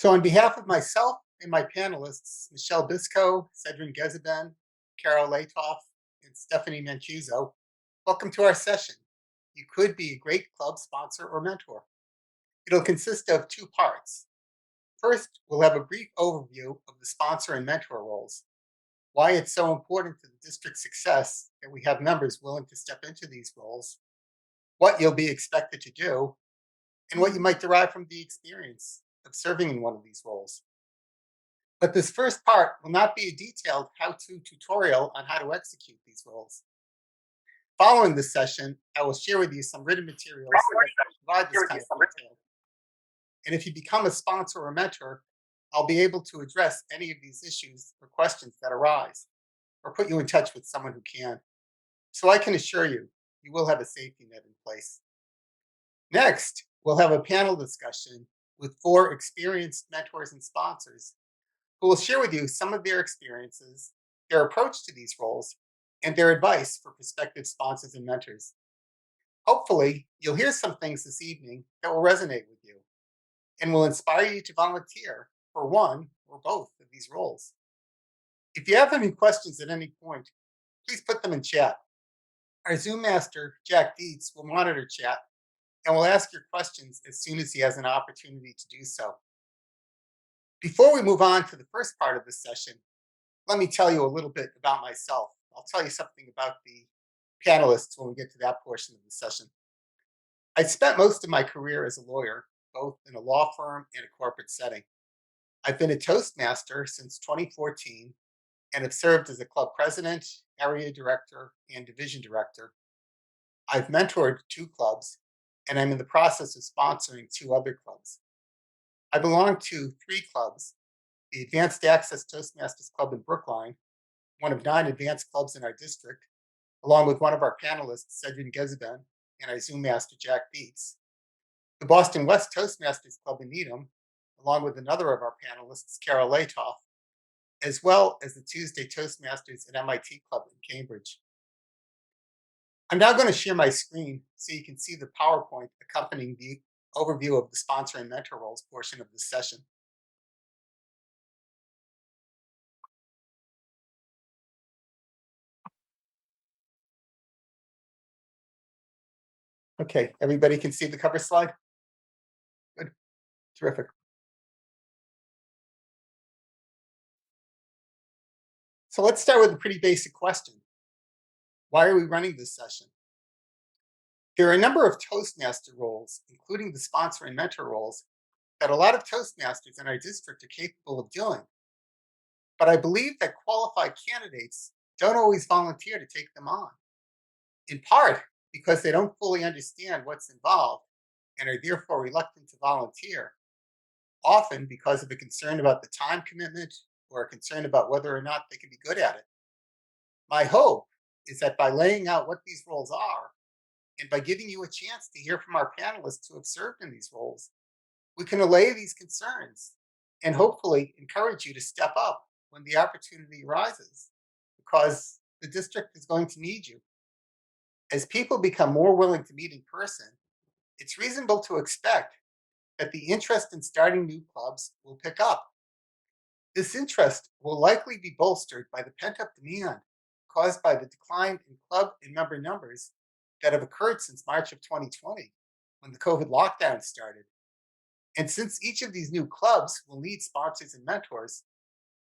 So on behalf of myself and my panelists, Michelle Bisco, Cedrin Gezeben, Carol Latoff, and Stephanie Mancuso, welcome to our session. You could be a great club sponsor or mentor. It'll consist of two parts. First, we'll have a brief overview of the sponsor and mentor roles, why it's so important to the district's success that we have members willing to step into these roles, what you'll be expected to do, and what you might derive from the experience of serving in one of these roles. But this first part will not be a detailed how-to tutorial on how to execute these roles. Following this session, I will share with you some written materials that provide this kind of detail. And if you become a sponsor or mentor, I'll be able to address any of these issues or questions that arise, or put you in touch with someone who can. So I can assure you, you will have a safety net in place. Next, we'll have a panel discussion with 4 experienced mentors and sponsors who will share with you some of their experiences, their approach to these roles, and their advice for prospective sponsors and mentors. Hopefully, you'll hear some things this evening that will resonate with you and will inspire you to volunteer for one or both of these roles. If you have any questions at any point, please put them in chat. Our Zoom master, Jack Dietz, will monitor chat and will ask your questions as soon as he has an opportunity to do so. Before we move on to the first part of this session, let me tell you a little bit about myself. I'll tell you something about the panelists when we get to that portion of the session. I spent most of my career as a lawyer, both in a law firm and a corporate setting. I've been a Toastmaster since 2014 and have served as a club president, area director, and division director. I've mentored 2 clubs, and I'm in the process of sponsoring 2 other clubs. I belong to 3 clubs: the Advanced Access Toastmasters Club in Brookline, one of 9 advanced clubs in our district, along with one of our panelists, Cedrin Gezeben, and our Zoom master, Jack Dietz; the Boston West Toastmasters Club in Needham, along with another of our panelists, Carol Latoff, as well as the Tuesday Toastmasters at MIT Club in Cambridge. I'm now going to share my screen so you can see the PowerPoint accompanying the overview of the sponsor and mentor roles portion of this session. Okay, everybody can see the cover slide? Good, terrific. So let's start with a pretty basic question. Why are we running this session? There are a number of Toastmaster roles, including the sponsor and mentor roles, that a lot of Toastmasters in our district are capable of doing. But I believe that qualified candidates don't always volunteer to take them on, in part because they don't fully understand what's involved and are therefore reluctant to volunteer, often because of a concern about the time commitment or a concern about whether or not they can be good at it. My hope is that by laying out what these roles are, and by giving you a chance to hear from our panelists who have served in these roles, we can allay these concerns and hopefully encourage you to step up when the opportunity arises, because the district is going to need you. As people become more willing to meet in person, it's reasonable to expect that the interest in starting new clubs will pick up. This interest will likely be bolstered by the pent-up demand caused by the decline in club and member numbers that have occurred since March of 2020, when the COVID lockdown started. And since each of these new clubs will need sponsors and mentors,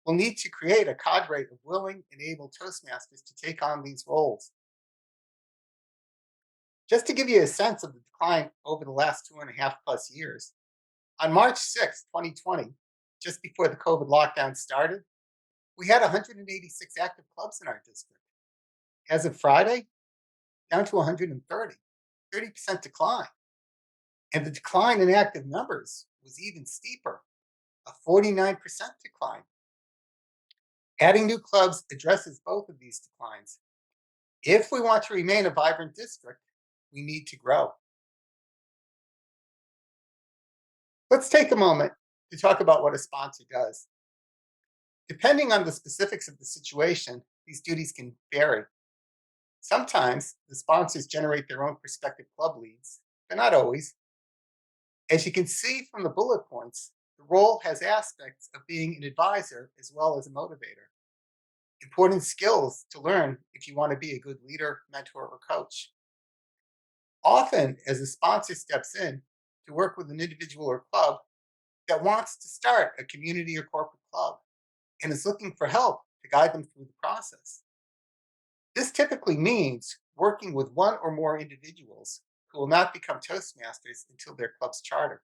we'll need to create a cadre of willing and able Toastmasters to take on these roles. Just to give you a sense of the decline over the last 2.5+ years, on March 6, 2020, just before the COVID lockdown started, we had 186 active clubs in our district. As of Friday, down to 130, 30% decline. And the decline in active numbers was even steeper, a 49% decline. Adding new clubs addresses both of these declines. If we want to remain a vibrant district, we need to grow. Let's take a moment to talk about what a sponsor does. Depending on the specifics of the situation, these duties can vary. Sometimes the sponsors generate their own prospective club leads, but not always. As you can see from the bullet points, The role has aspects of being an advisor as well as a motivator. Important skills to learn if you want to be a good leader, mentor, or coach. Often, as a sponsor steps in to work with an individual or club that wants to start a community or corporate club and is looking for help to guide them through the process. This typically means working with one or more individuals who will not become Toastmasters until their club's charter.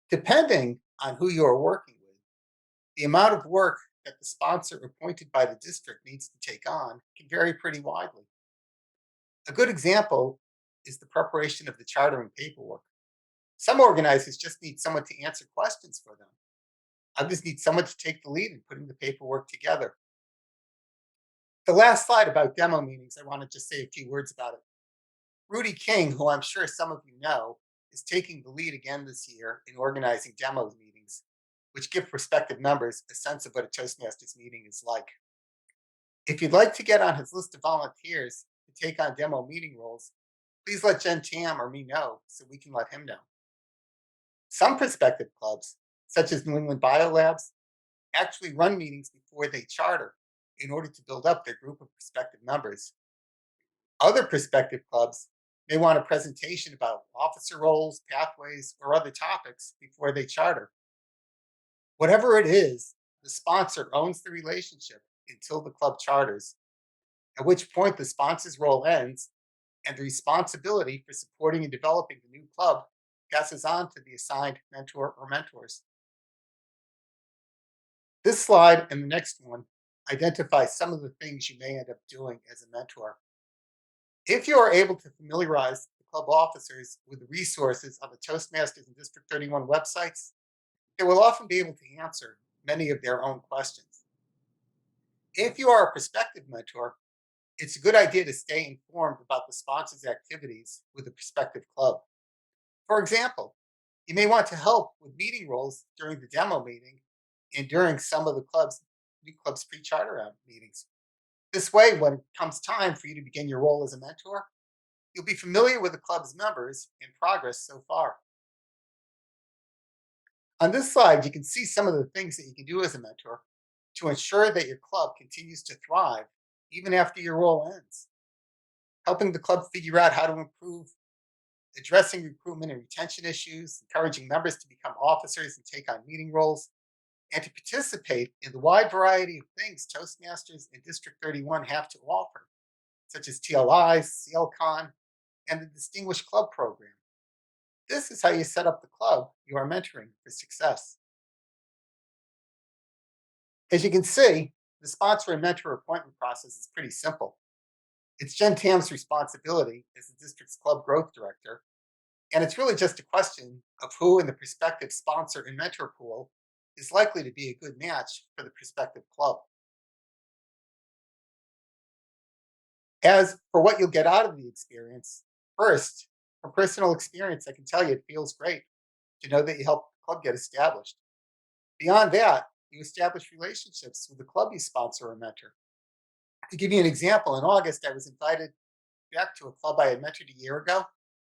Depending on who you are working with, the amount of work that the sponsor appointed by the district needs to take on can vary pretty widely. A good example is the preparation of the charter and paperwork. Some organizers just need someone to answer questions for them. Others need someone to take the lead in putting the paperwork together. The last slide about demo meetings, I want to just say a few words about it. Rudy King, who I'm sure some of you know, is taking the lead again this year in organizing demo meetings, which give prospective members a sense of what a Toastmasters meeting is like. If you'd like to get on his list of volunteers to take on demo meeting roles, please let Jen Tam or me know so we can let him know. Some prospective clubs, such as New England Biolabs, actually run meetings before they charter in order to build up their group of prospective members. Other prospective clubs may want a presentation about officer roles, pathways, or other topics before they charter. Whatever it is, the sponsor owns the relationship until the club charters, at which point the sponsor's role ends and the responsibility for supporting and developing the new club passes on to the assigned mentor or mentors. This slide and the next one identify some of the things you may end up doing as a mentor. If you are able to familiarize the club officers with the resources on the Toastmasters and District 31 websites, they will often be able to answer many of their own questions. If you are a prospective mentor, it's a good idea to stay informed about the sponsor's activities with the prospective club. For example, you may want to help with meeting roles during the demo meeting and during some of the new club's pre-charter meetings. This way, when it comes time for you to begin your role as a mentor, you'll be familiar with the club's members and progress so far. On this slide, you can see some of the things that you can do as a mentor to ensure that your club continues to thrive even after your role ends. Helping the club figure out how to improve, addressing recruitment and retention issues, encouraging members to become officers and take on meeting roles, and to participate in the wide variety of things Toastmasters and District 31 have to offer, such as TLIs, CLCon, and the Distinguished Club Program. This is how you set up the club you are mentoring for success. As you can see, the sponsor and mentor appointment process is pretty simple. It's Jen Tam's responsibility as the district's club growth director, and it's really just a question of who in the prospective sponsor and mentor pool is likely to be a good match for the prospective club. As for what you'll get out of the experience, first, from personal experience, I can tell you it feels great to know that you helped the club get established. Beyond that, you establish relationships with the club you sponsor or mentor. To give you an example, in August, I was invited back to a club I had mentored a year ago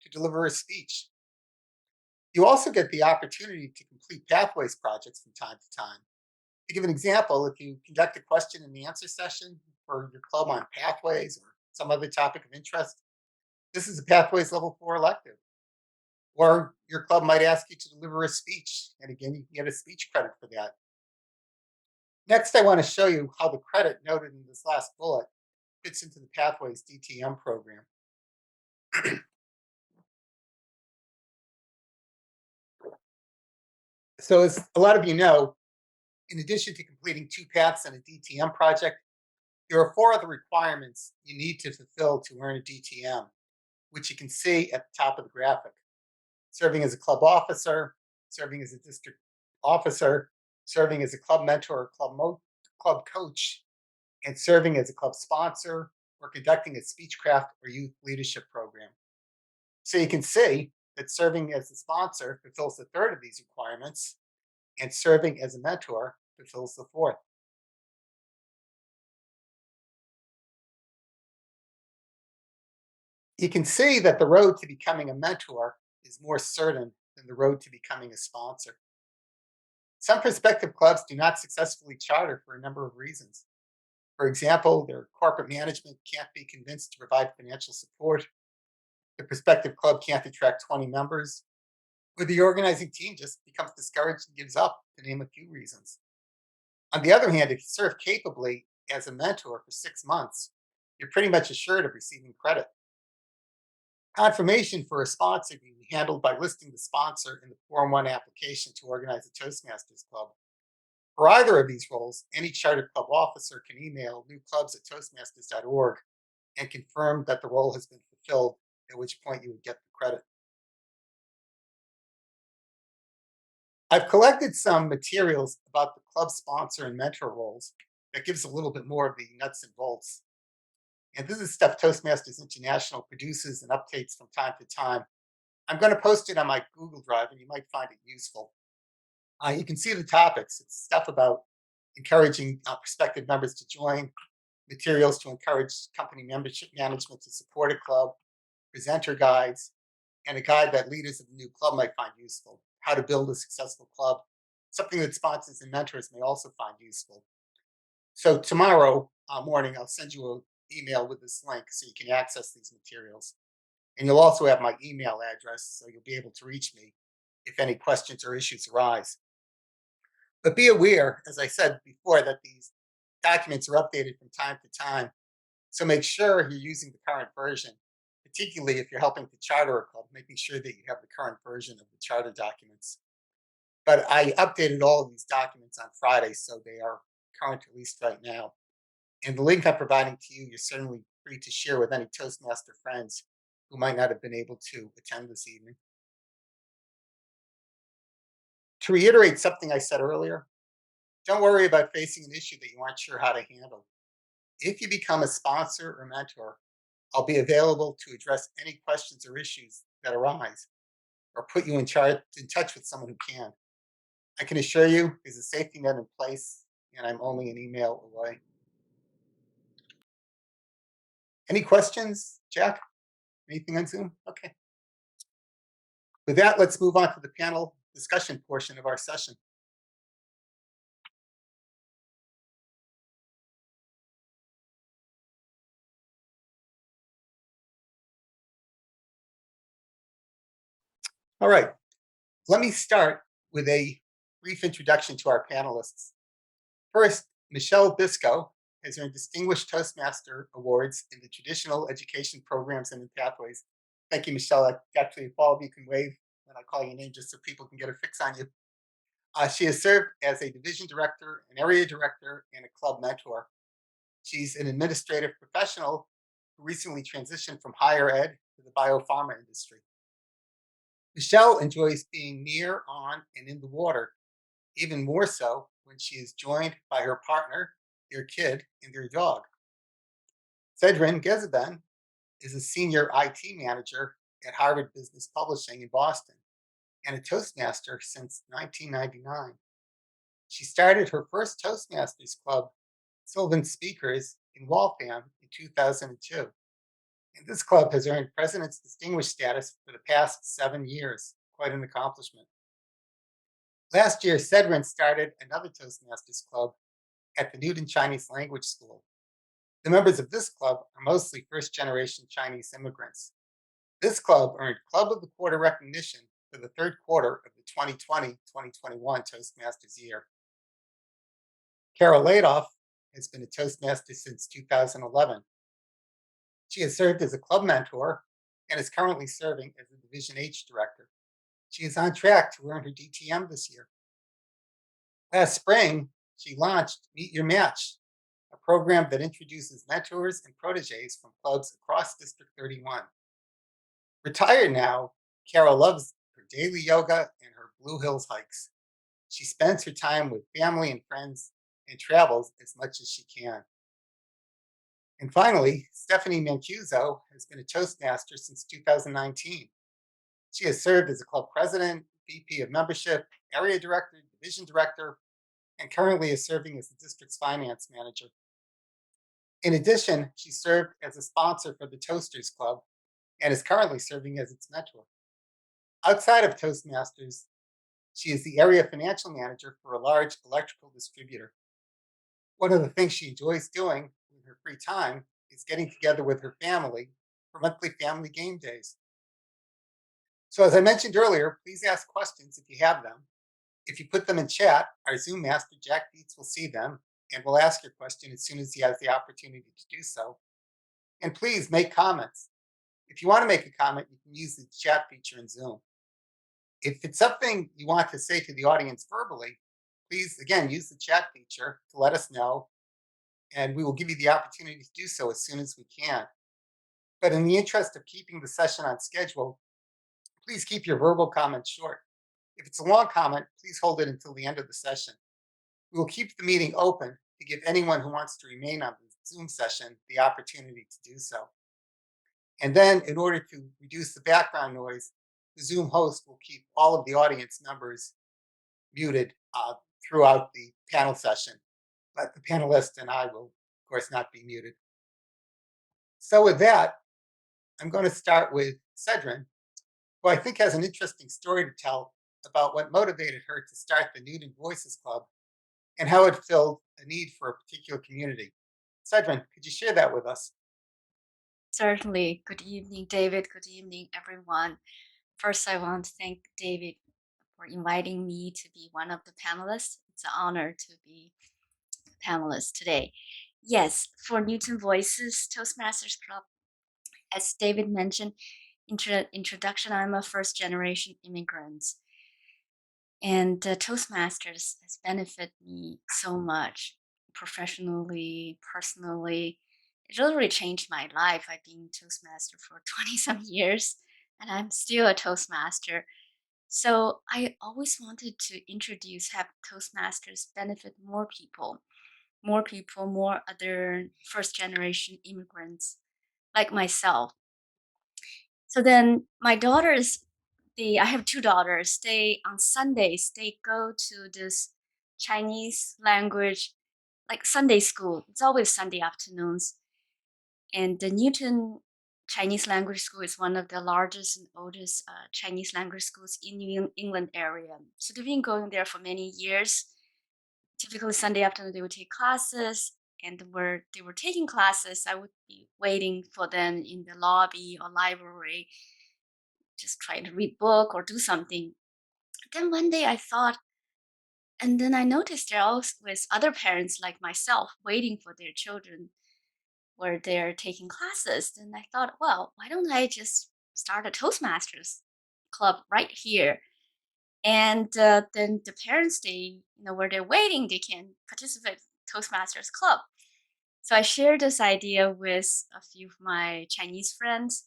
to deliver a speech. You also get the opportunity to complete pathways projects from time to time. To give an example, if you conduct a question and answer session for your club on pathways or some other topic of interest, this is a Pathways Level 4 elective. Or your club might ask you to deliver a speech, and again, you can get a speech credit for that. Next, I want to show you how the credit noted in this last bullet fits into the Pathways DTM program. So as a lot of you know, in addition to completing 2 paths on a DTM project, there are 4 other requirements you need to fulfill to earn a DTM, which you can see at the top of the graphic. Serving as a club officer, serving as a district officer, serving as a club mentor or club coach, and serving as a club sponsor or conducting a speechcraft or youth leadership program. So you can see that serving as a sponsor fulfills the third of these requirements, and serving as a mentor fulfills the fourth. You can see that the road to becoming a mentor is more certain than the road to becoming a sponsor. Some prospective clubs do not successfully charter for a number of reasons. For example, their corporate management can't be convinced to provide financial support, the prospective club can't attract 20 members, or the organizing team just becomes discouraged and gives up, to name a few reasons. On the other hand, if you serve capably as a mentor for 6 months, you're pretty much assured of receiving credit. Confirmation for a sponsor can be handled by listing the sponsor in the Form 1 application to organize a Toastmasters club. For either of these roles, any charter club officer can email newclubs@toastmasters.org and confirm that the role has been fulfilled, at which point you would get the credit. I've collected some materials about the club sponsor and mentor roles that gives a little bit more of the nuts and bolts. And this is stuff Toastmasters International produces and updates from time to time. I'm going to post it on my Google Drive, and you might find it useful. You can see the topics. It's stuff about encouraging prospective members to join, materials to encourage company membership management to support a club, presenter guides, and a guide that leaders of the new club might find useful, how to build a successful club, something that sponsors and mentors may also find useful. So tomorrow morning, I'll send you an email with this link so you can access these materials. And you'll also have my email address, so you'll be able to reach me if any questions or issues arise. But be aware, as I said before, that these documents are updated from time to time. So make sure you're using the current version, particularly if you're helping to charter a club, making sure that you have the current version of the charter documents. But I updated all of these documents on Friday, so they are current, at least right now. And the link I'm providing to you, you're certainly free to share with any Toastmaster friends who might not have been able to attend this evening. To reiterate something I said earlier, don't worry about facing an issue that you aren't sure how to handle. If you become a sponsor or mentor, I'll be available to address any questions or issues that arise or put you in touch with someone who can. I can assure you there's a safety net in place, and I'm only an email away. Any questions, Jack? Anything on Zoom? Okay. With that, let's move on to the panel discussion portion of our session. All right. Let me start with a brief introduction to our panelists. First, Michelle Biscoe has earned Distinguished Toastmaster Awards in the traditional education programs and in pathways. Thank you, Michelle. Actually, if all of you can wave when I call your name just so people can get a fix on you. She has served as a division director, an area director, and a club mentor. She's an administrative professional who recently transitioned from higher ed to the biopharma industry. Michelle enjoys being near, on, and in the water, even more so when she is joined by her partner, their kid, and their dog. Cedrin Gezeben is a senior IT manager at Harvard Business Publishing in Boston and a Toastmaster since 1999. She started her first Toastmasters club, Sylvan Speakers, in Waltham in 2002. And this club has earned President's Distinguished status for the past 7 years. Quite an accomplishment. Last year, Cedrin started another Toastmasters club at the Newton Chinese Language School. The members of this club are mostly first-generation Chinese immigrants. This club earned Club of the Quarter recognition for the third quarter of the 2020-2021 Toastmasters year. Carol Ladoff has been a Toastmaster since 2011. She has served as a club mentor and is currently serving as a Division H director. She is on track to earn her DTM this year. Last spring, she launched Meet Your Match, a program that introduces mentors and proteges from clubs across District 31. Retired now, Carol loves her daily yoga and her Blue Hills hikes. She spends her time with family and friends and travels as much as she can. And finally, Stephanie Mancuso has been a Toastmaster since 2019. She has served as a club president, VP of membership, area director, division director, and currently is serving as the district's finance manager. In addition, she served as a sponsor for the Toasters Club and is currently serving as its mentor. Outside of Toastmasters, she is the area financial manager for a large electrical distributor. One of the things she enjoys doing in her free time is getting together with her family for monthly family game days. So, as I mentioned earlier, please ask questions if you have them. If you put them in chat, our Zoom master, Jack Dietz, will see them and will ask your question as soon as he has the opportunity to do so. And please make comments. If you want to make a comment, you can use the chat feature in Zoom. If it's something you want to say to the audience verbally, please, again, use the chat feature to let us know, and we will give you the opportunity to do so as soon as we can. But in the interest of keeping the session on schedule, please keep your verbal comments short. If it's a long comment, please hold it until the end of the session. We will keep the meeting open to give anyone who wants to remain on the Zoom session the opportunity to do so. And then, in order to reduce the background noise, the Zoom host will keep all of the audience members muted throughout the panel session, but the panelists and I will, of course, not be muted. So, with that, I'm going to start with Cedrin, who I think has an interesting story to tell about what motivated her to start the Newton Voices Club and how it filled a need for a particular community. Cedrin, could you share that with us? Certainly. Good evening, David. Good evening, everyone. First, I want to thank David for inviting me to be one of the panelists. It's an honor to be a panelist today. Yes, for Newton Voices Toastmasters Club, as David mentioned, introduction, I'm a first generation immigrant. And Toastmasters has benefited me so much professionally, personally. It really changed my life. I've been Toastmaster for 20 some years and I'm still a Toastmaster. So I always wanted to have Toastmasters benefit more people, more other first generation immigrants like myself. So then my daughters, I have two daughters. They on Sundays they go to this Chinese language like Sunday school. It's always Sunday afternoons. And the Newton Chinese language school is one of the largest and oldest Chinese language schools in New England area. So they've been going there for many years. Typically Sunday afternoon they would take classes, and where they were taking classes, I would be waiting for them in the lobby or library, just trying to read book or do something. Then one day I thought, and then I noticed there also was other parents like myself waiting for their children where they're taking classes. Then I thought, well, why don't I just start a Toastmasters club right here? And then the parents, where they're waiting, they can participate in Toastmasters club. So I shared this idea with a few of my Chinese friends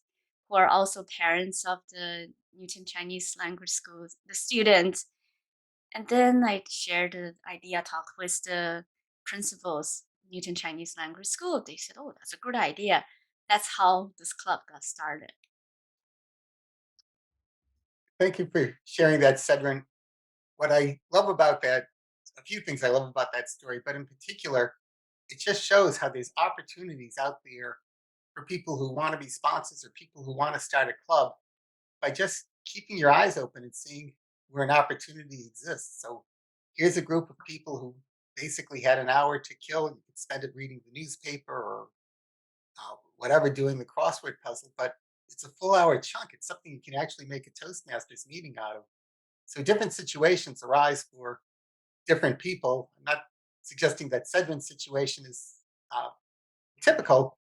who are also parents of the Newton Chinese language school, the students. And then I shared the idea, talk with the principals, Newton Chinese language school. They said, oh, that's a good idea. That's how this club got started. Thank you for sharing that, Cedrin. What I love about that, a few things I love about that story, but in particular, it just shows how there's opportunities out there for people who want to be sponsors or people who want to start a club by just keeping your eyes open and seeing where an opportunity exists. So here's a group of people who basically had an hour to kill. You could spend it reading the newspaper or whatever, doing the crossword puzzle, but it's a full hour chunk. It's something you can actually make a Toastmasters meeting out of. So different situations arise for different people. I'm not suggesting that Cedrin's situation is uh, typical,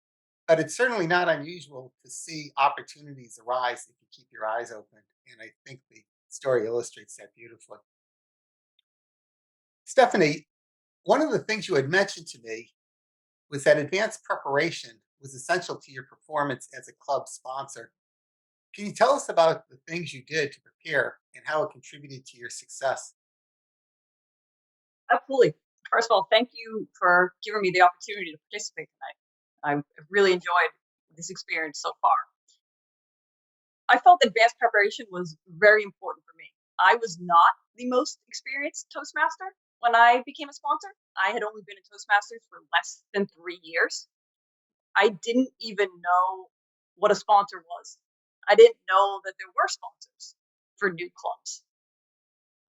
but it's certainly not unusual to see opportunities arise if you keep your eyes open. And I think the story illustrates that beautifully. Stephanie, one of the things you had mentioned to me was that advanced preparation was essential to your performance as a club sponsor. Can you tell us about the things you did to prepare and how it contributed to your success? Absolutely. First of all, thank you for giving me the opportunity to participate tonight. I've really enjoyed this experience so far. I felt advanced preparation was very important for me. I was not the most experienced Toastmaster when I became a sponsor. I had only been a Toastmasters for less than 3 years. I didn't even know what a sponsor was. I didn't know that there were sponsors. for new clubs.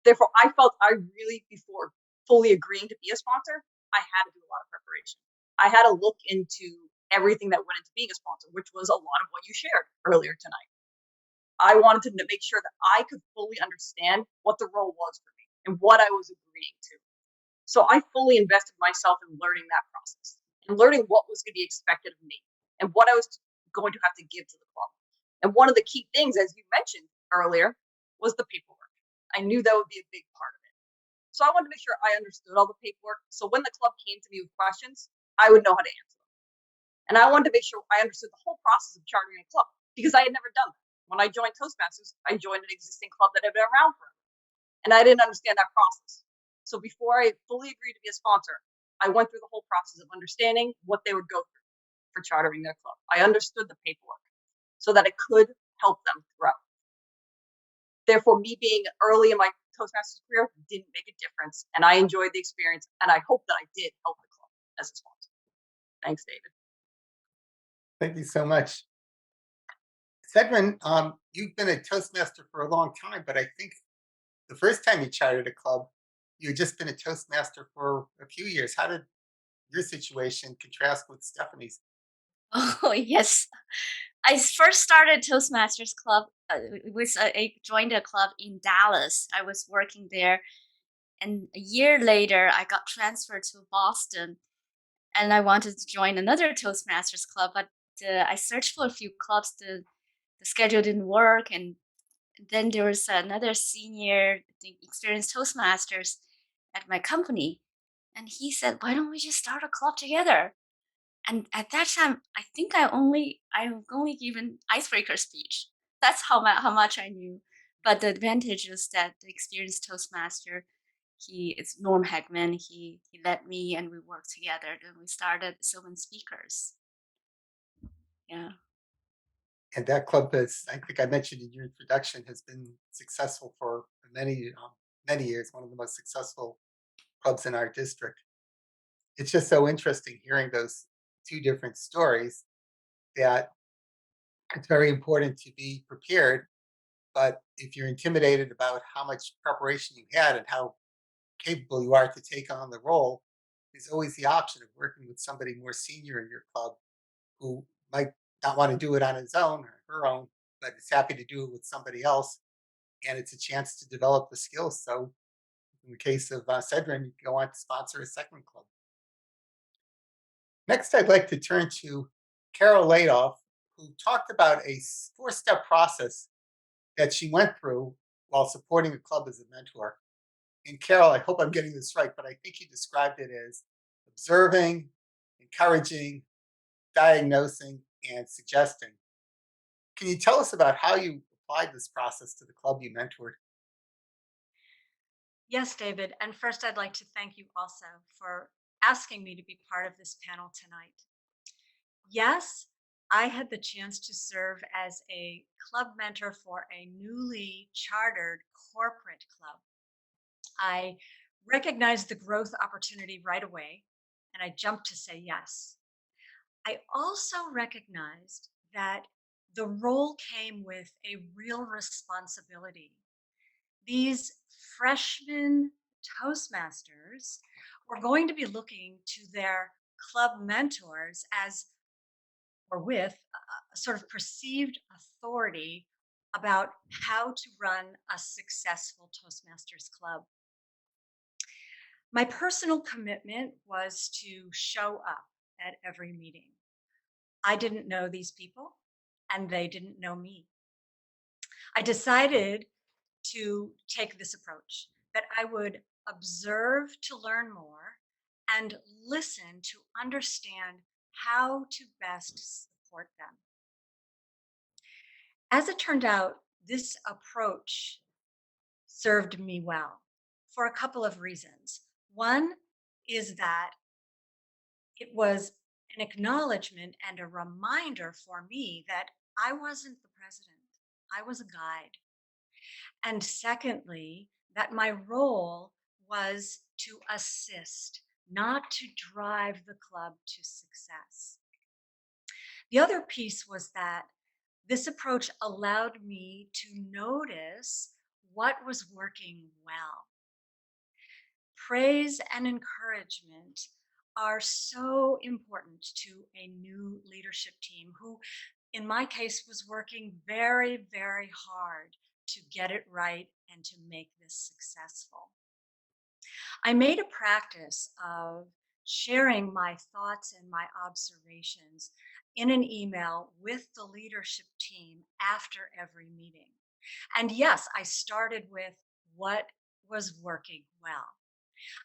Therefore, I felt I really, before fully agreeing to be a sponsor, I had to do a lot of preparation. I had to look into everything that went into being a sponsor, which was a lot of what you shared earlier tonight. I wanted to make sure that I could fully understand what the role was for me and what I was agreeing to. So I fully invested myself in learning that process and learning what was going to be expected of me and what I was going to have to give to the club. And one of the key things, as you mentioned earlier, was the paperwork. I knew that would be a big part of it. So I wanted to make sure I understood all the paperwork. So when the club came to me with questions, I would know how to answer them. And I wanted to make sure I understood the whole process of chartering a club because I had never done that. When I joined Toastmasters, I joined an existing club that had been around forever. And I didn't understand that process. So before I fully agreed to be a sponsor, I went through the whole process of understanding what they would go through for chartering their club. I understood the paperwork so that it could help them grow. Therefore, me being early in my Toastmasters career didn't make a difference, and I enjoyed the experience, and I hope that I did help the club as a sponsor. Thanks, David. Thank you so much. Cedrin, you've been a Toastmaster for a long time, but I think the first time you chartered a club, you had just been a Toastmaster for a few years. How did your situation contrast with Stephanie's? Oh, yes. I first started Toastmasters Club. I joined a club in Dallas. I was working there, and a year later, I got transferred to Boston, and I wanted to join another Toastmasters club, but I searched for a few clubs. The schedule didn't work, and then there was another senior, I think, experienced Toastmasters at my company, and he said, "Why don't we just start a club together?" And at that time, I only given icebreaker speech. That's how much I knew. But the advantage is that the experienced Toastmaster, it's Norm Heckman. He led me, and we worked together. Then we started Sylvan Speakers. Yeah. And that club has, I think I mentioned in your introduction, has been successful for many years. One of the most successful clubs in our district. It's just so interesting hearing those two different stories. That it's very important to be prepared, but if you're intimidated about how much preparation you had and how capable you are to take on the role, there's always the option of working with somebody more senior in your club who might not want to do it on his own or her own, but is happy to do it with somebody else. And it's a chance to develop the skills. So, in the case of Cedrin, you go on to sponsor a second club. Next, I'd like to turn to Carol Ladoff, who talked about a four-step process that she went through while supporting a club as a mentor. And Carol, I hope I'm getting this right, but I think you described it as observing, encouraging, diagnosing, and suggesting. Can you tell us about how you applied this process to the club you mentored? Yes, David. And first, I'd like to thank you also for asking me to be part of this panel tonight. Yes, I had the chance to serve as a club mentor for a newly chartered corporate club. I recognized the growth opportunity right away, and I jumped to say yes. I also recognized that the role came with a real responsibility. These freshmen Toastmasters were going to be looking to their club mentors as or with a sort of perceived authority about how to run a successful Toastmasters club. My personal commitment was to show up at every meeting. I didn't know these people, and they didn't know me. I decided to take this approach that I would observe to learn more and listen to understand how to best support them. As it turned out, this approach served me well for a couple of reasons. One is that it was an acknowledgement and a reminder for me that I wasn't the president, I was a guide. And secondly, that my role was to assist, not to drive the club to success. The other piece was that this approach allowed me to notice what was working well. Praise and encouragement are so important to a new leadership team who, in my case, was working very, very hard to get it right and to make this successful. I made a practice of sharing my thoughts and my observations in an email with the leadership team after every meeting. And yes, I started with what was working well.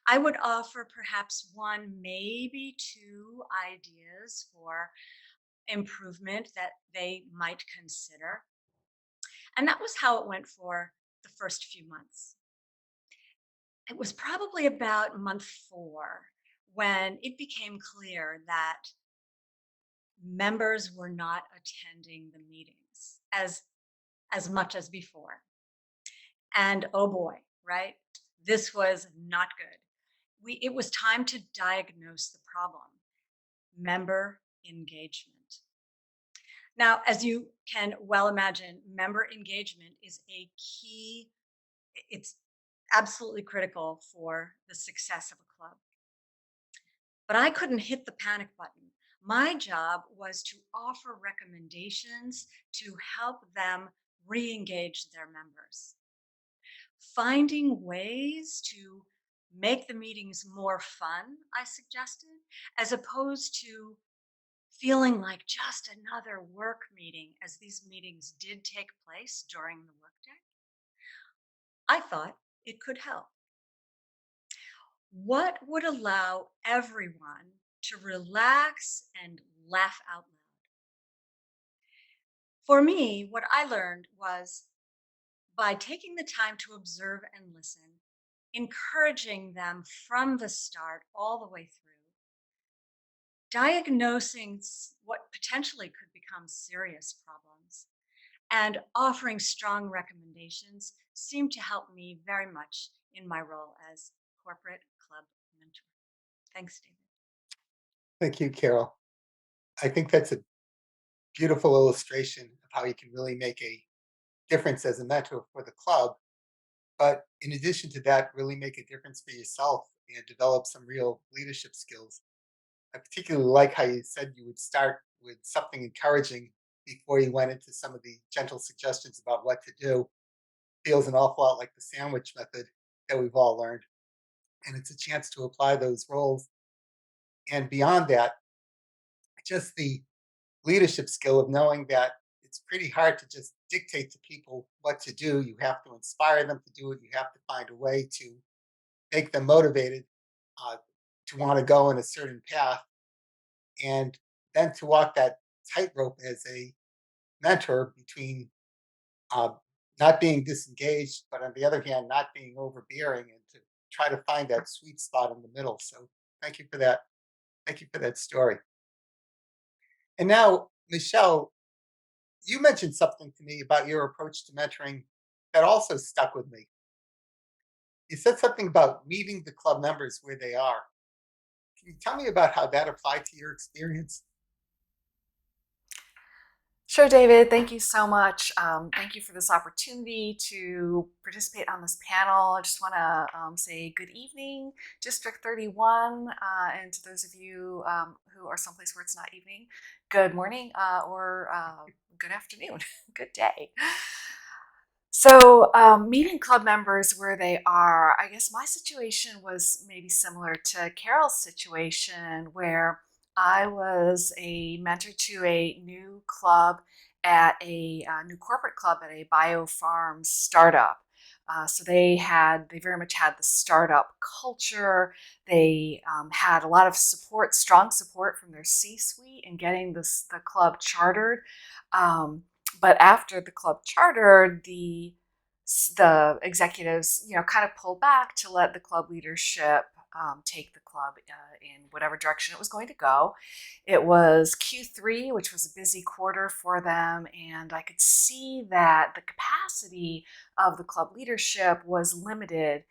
I would offer perhaps one, maybe two ideas for improvement that they might consider. And that was how it went for the first few months. It was probably about month 4 when it became clear that members were not attending the meetings as much as before. And oh boy, right? This was not good. It was time to diagnose the problem: member engagement. Now, as you can well imagine, member engagement is a key, it's absolutely critical for the success of a club. But I couldn't hit the panic button. My job was to offer recommendations to help them re engage their members. Finding ways to make the meetings more fun, I suggested, as opposed to feeling like just another work meeting, as these meetings did take place during the workday. I thought it could help. What would allow everyone to relax and laugh out loud? For me, what I learned was by taking the time to observe and listen, encouraging them from the start all the way through, diagnosing what potentially could become serious problems, and offering strong recommendations seemed to help me very much in my role as corporate club mentor. Thanks, David. Thank you, Carol. I think that's a beautiful illustration of how you can really make a difference as a mentor for the club. But in addition to that, really make a difference for yourself and develop some real leadership skills. I particularly like how you said you would start with something encouraging before you went into some of the gentle suggestions about what to do. Feels an awful lot like the sandwich method that we've all learned. And it's a chance to apply those roles. And beyond that, just the leadership skill of knowing that it's pretty hard to just dictate to people what to do. You have to inspire them to do it. You have to find a way to make them motivated uh, to want to go in a certain path, and then to walk that tightrope as a mentor between uh, not being disengaged, but on the other hand, not being overbearing, and to try to find that sweet spot in the middle. So, thank you for that. Thank you for that story. And now, Michelle, you mentioned something to me about your approach to mentoring that also stuck with me. You said something about meeting the club members where they are. Can you tell me about how that applied to your experience? Sure, David. Thank you so much. Thank you for this opportunity to participate on this panel. I just want to say good evening, District 31, and to those of you who are someplace where it's not evening, good morning or good afternoon, good day. So, meeting club members where they are, I guess my situation was maybe similar to Carol's situation, where I was a mentor to a new club at a new corporate club at a biofarm startup. So they very much had the startup culture. They had a lot of support, strong support from their C-suite in getting the club chartered. But after the club chartered, the executives, kind of pulled back to let the club leadership take the club in whatever direction it was going to go. It was Q3, which was a busy quarter for them, and I could see that the capacity of the club leadership was limited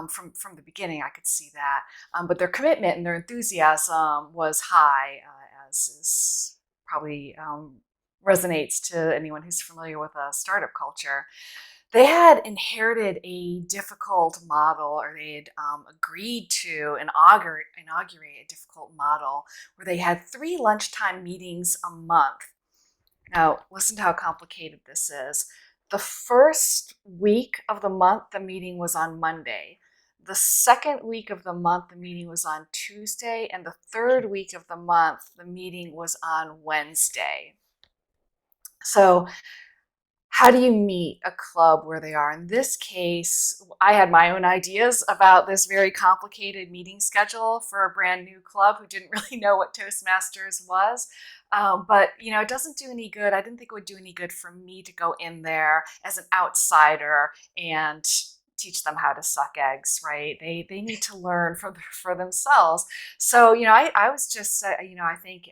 from the beginning. I could see that, but their commitment and their enthusiasm was high, as is probably resonates to anyone who's familiar with a startup culture. they had inherited a difficult model, or they had agreed to inaugurate a difficult model where they had 3 lunchtime meetings a month. Now, listen to how complicated this is. The first week of the month, the meeting was on Monday. The second week of the month, the meeting was on Tuesday. And the third week of the month, the meeting was on Wednesday. So, how do you meet a club where they are? In this case, I had my own ideas about this very complicated meeting schedule for a brand new club who didn't really know what Toastmasters was. But it doesn't do any good. I didn't think it would do any good for me to go in there as an outsider and teach them how to suck eggs, right? They need to learn for themselves. So I was just I think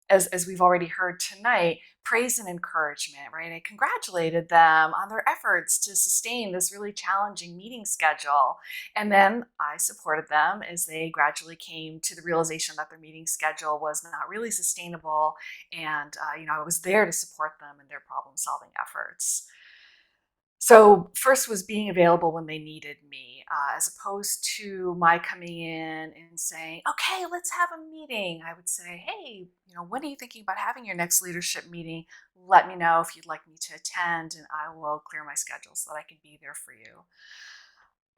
as we've already heard tonight, praise and encouragement, right? I congratulated them on their efforts to sustain this really challenging meeting schedule. And then I supported them as they gradually came to the realization that their meeting schedule was not really sustainable. And, I was there to support them in their problem solving efforts. So first was being available when they needed me, as opposed to my coming in and saying, okay, let's have a meeting. I would say, hey, when are you thinking about having your next leadership meeting? Let me know if you'd like me to attend, and I will clear my schedule so that I can be there for you.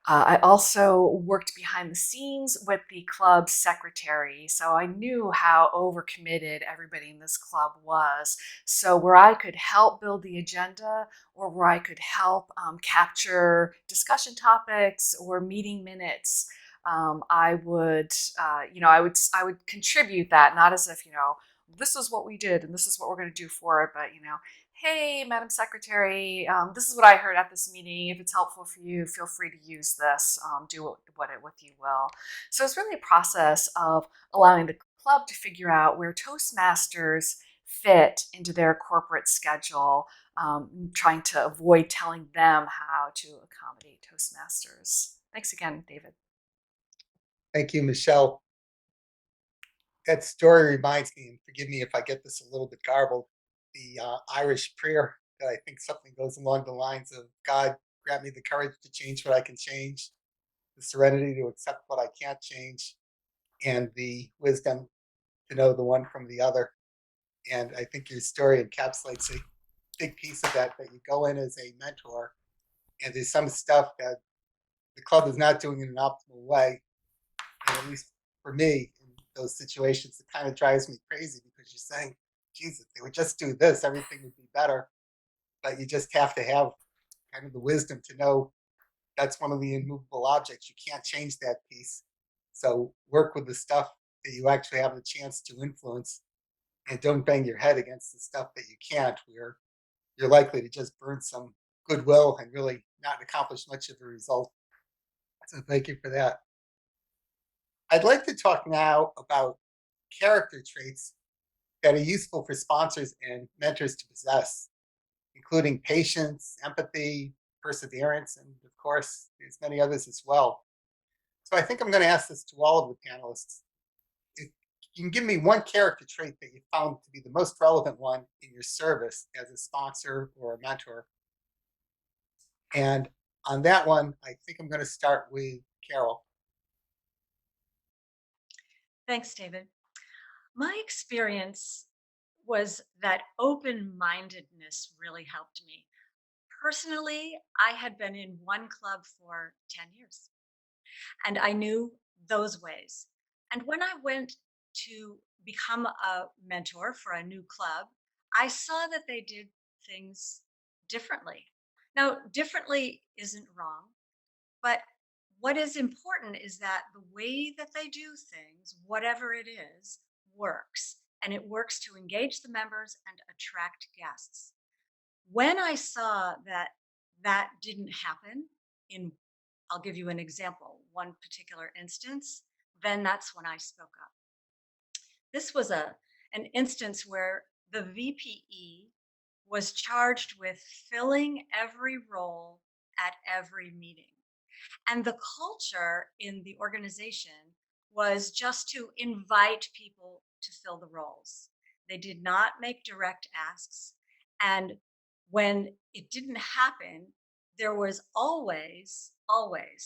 I also worked behind the scenes with the club secretary, so I knew how overcommitted everybody in this club was. So where I could help build the agenda, or where I could help capture discussion topics or meeting minutes, I would, I would contribute that, not as if this is what we did and this is what we're going to do for it, but hey, Madam Secretary, this is what I heard at this meeting. If it's helpful for you, feel free to use this. Do what you will. So it's really a process of allowing the club to figure out where Toastmasters fit into their corporate schedule, trying to avoid telling them how to accommodate Toastmasters. Thanks again, David. Thank you, Michelle. That story reminds me, and forgive me if I get this a little bit garbled, the Irish prayer that I think something goes along the lines of God, grant me the courage to change what I can change, the serenity to accept what I can't change, and the wisdom to know the one from the other. And I think your story encapsulates a big piece of that, that you go in as a mentor and there's some stuff that the club is not doing in an optimal way. And at least for me, in those situations, it kind of drives me crazy because you're saying, Jesus, if they would just do this, everything would be better. But you just have to have kind of the wisdom to know that's one of the immovable objects. You can't change that piece. So work with the stuff that you actually have the chance to influence, and don't bang your head against the stuff that you can't, where you're likely to just burn some goodwill and really not accomplish much of the result. So thank you for that. I'd like to talk now about character traits that are useful for sponsors and mentors to possess, including patience, empathy, perseverance, and of course, there's many others as well. So I think I'm going to ask this to all of the panelists. If you can give me one character trait that you found to be the most relevant one in your service as a sponsor or a mentor. And on that one, I think I'm going to start with Carol. Thanks, David. My experience was that open mindedness really helped me. Personally, I had been in one club for 10 years and I knew those ways. And when I went to become a mentor for a new club, I saw that they did things differently. Now, differently isn't wrong, but what is important is that the way that they do things, whatever it is, works. And it works to engage the members and attract guests. When I saw that that didn't happen in, I'll give you an example, one particular instance, then that's when I spoke up. This was an instance where the VPE was charged with filling every role at every meeting. And the culture in the organization was just to invite people to fill the roles. They did not make direct asks. And When it didn't happen, there was always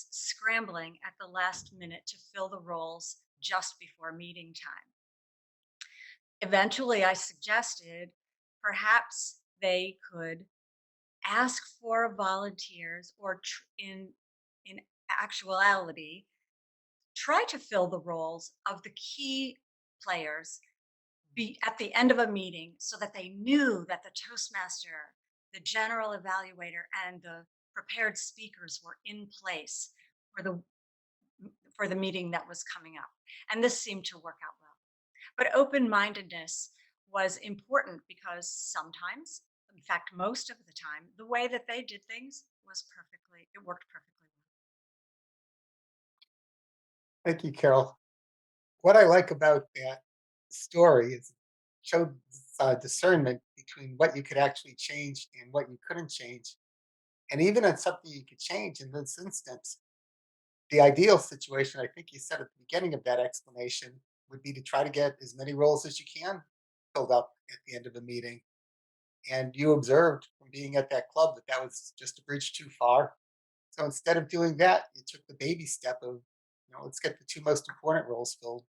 scrambling at the last minute to fill the roles just before meeting time. Eventually, I suggested perhaps they could ask for volunteers or in actuality try to fill the roles of the key players at the end of a meeting so that they knew that the Toastmaster, the general evaluator, and the prepared speakers were in place for the meeting that was coming up. And this seemed to work out well. But open-mindedness was important because sometimes, in fact, most of the time, the way that they did things it worked perfectly well. Thank you, Carol. What I like about that story is it showed discernment between what you could actually change and what you couldn't change. And even on something you could change in this instance, the ideal situation, I think you said at the beginning of that explanation, would be to try to get as many roles as you can filled up at the end of a meeting. And you observed from being at that club that that was just a bridge too far. So instead of doing that, you took the baby step of, let's get the two most important roles filled.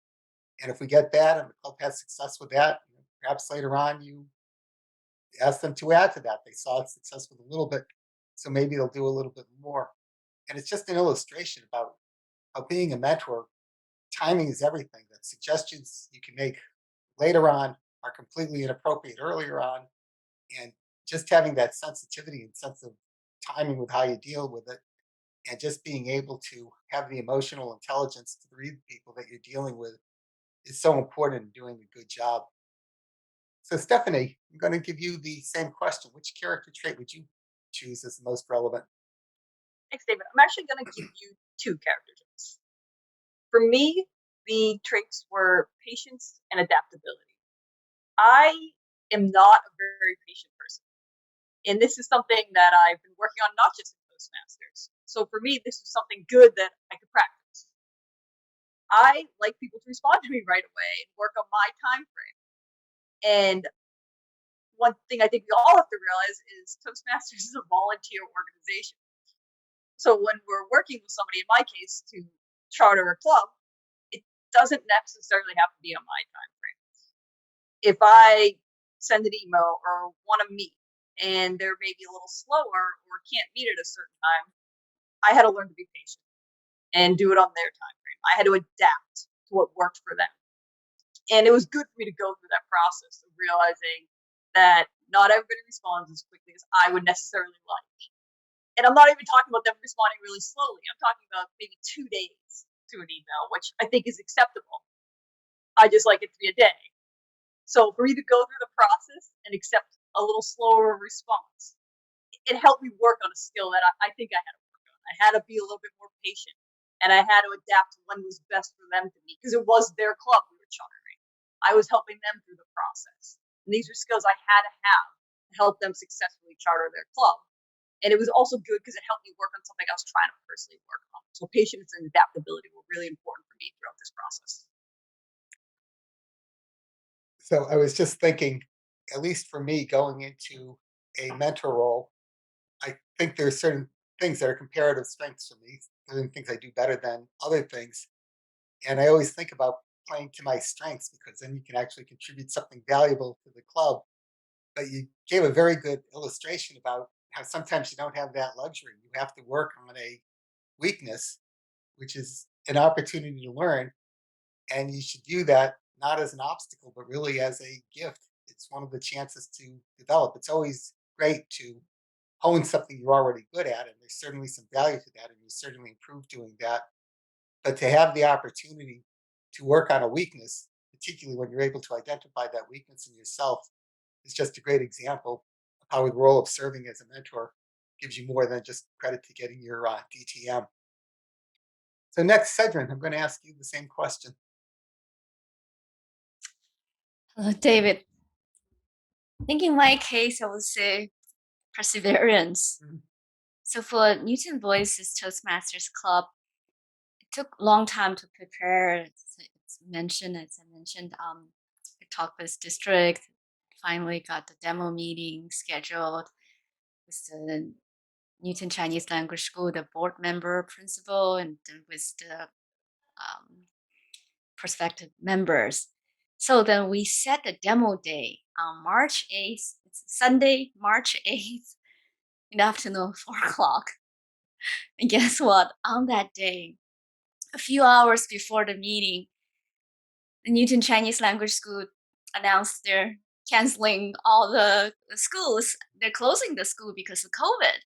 And if we get that and the club has success with that, perhaps later on you ask them to add to that. They saw success with a little bit, so maybe they'll do a little bit more. And it's just an illustration about how being a mentor, timing is everything. That suggestions you can make later on are completely inappropriate earlier on. And just having that sensitivity and sense of timing with how you deal with it, and just being able to have the emotional intelligence to read people that you're dealing with is so important in doing a good job. So, Stephanie, I'm going to give you the same question. Which character trait would you choose as the most relevant? Thanks, David. I'm actually going to give you two character traits. For me, the traits were patience and adaptability. I am not a very patient person. And this is something that I've been working on not just in Toastmasters. So for me, this was something good that I could practice. I like people to respond to me right away and work on my time frame. And one thing I think we all have to realize is Toastmasters is a volunteer organization. So when we're working with somebody, in my case, to charter a club, it doesn't necessarily have to be on my time frame. If I send an email or want to meet and they're maybe a little slower or can't meet at a certain time, I had to learn to be patient and do it on their time frame. I had to adapt to what worked for them. And it was good for me to go through that process of realizing that not everybody responds as quickly as I would necessarily like. And I'm not even talking about them responding really slowly. I'm talking about maybe 2 days to an email, which I think is acceptable. I just like it to be a day. So for me to go through the process and accept a little slower response, it helped me work on a skill that I think I had to work on. I had to be a little bit more patient, and I had to adapt to when was best for them to meet because it was their club we were chartering. I was helping them through the process. And these are skills I had to have to help them successfully charter their club. And it was also good because it helped me work on something I was trying to personally work on. So patience and adaptability were really important for me throughout this process. So, I was just thinking, at least for me, going into a mentor role, I think there's certain things that are comparative strengths for me, certain things I do better than other things. And I always think about playing to my strengths because then you can actually contribute something valuable to the club. But you gave a very good illustration about how sometimes you don't have that luxury. You have to work on a weakness, which is an opportunity to learn. And you should view that not as an obstacle, but really as a gift. It's one of the chances to develop. It's always great to hone something you're already good at, and there's certainly some value to that, and you certainly improve doing that. But to have the opportunity to work on a weakness, particularly when you're able to identify that weakness in yourself, is just a great example of how the role of serving as a mentor gives you more than just credit to getting your DTM. So next, Cedrin, I'm going to ask you the same question. David, I think in my case, I would say perseverance. Mhm. So for Newton Voices Toastmasters Club, it took a long time to prepare. As I mentioned, we talked with district, finally got the demo meeting scheduled, with the Newton Chinese Language School, the board member, principal, and then with the prospective members. So then we set the demo day on March 8th. It's Sunday, March 8th in the afternoon, 4 o'clock. And guess what? On that day, a few hours before the meeting, the Newton Chinese Language School announced they're canceling all the schools. They're closing the school because of COVID,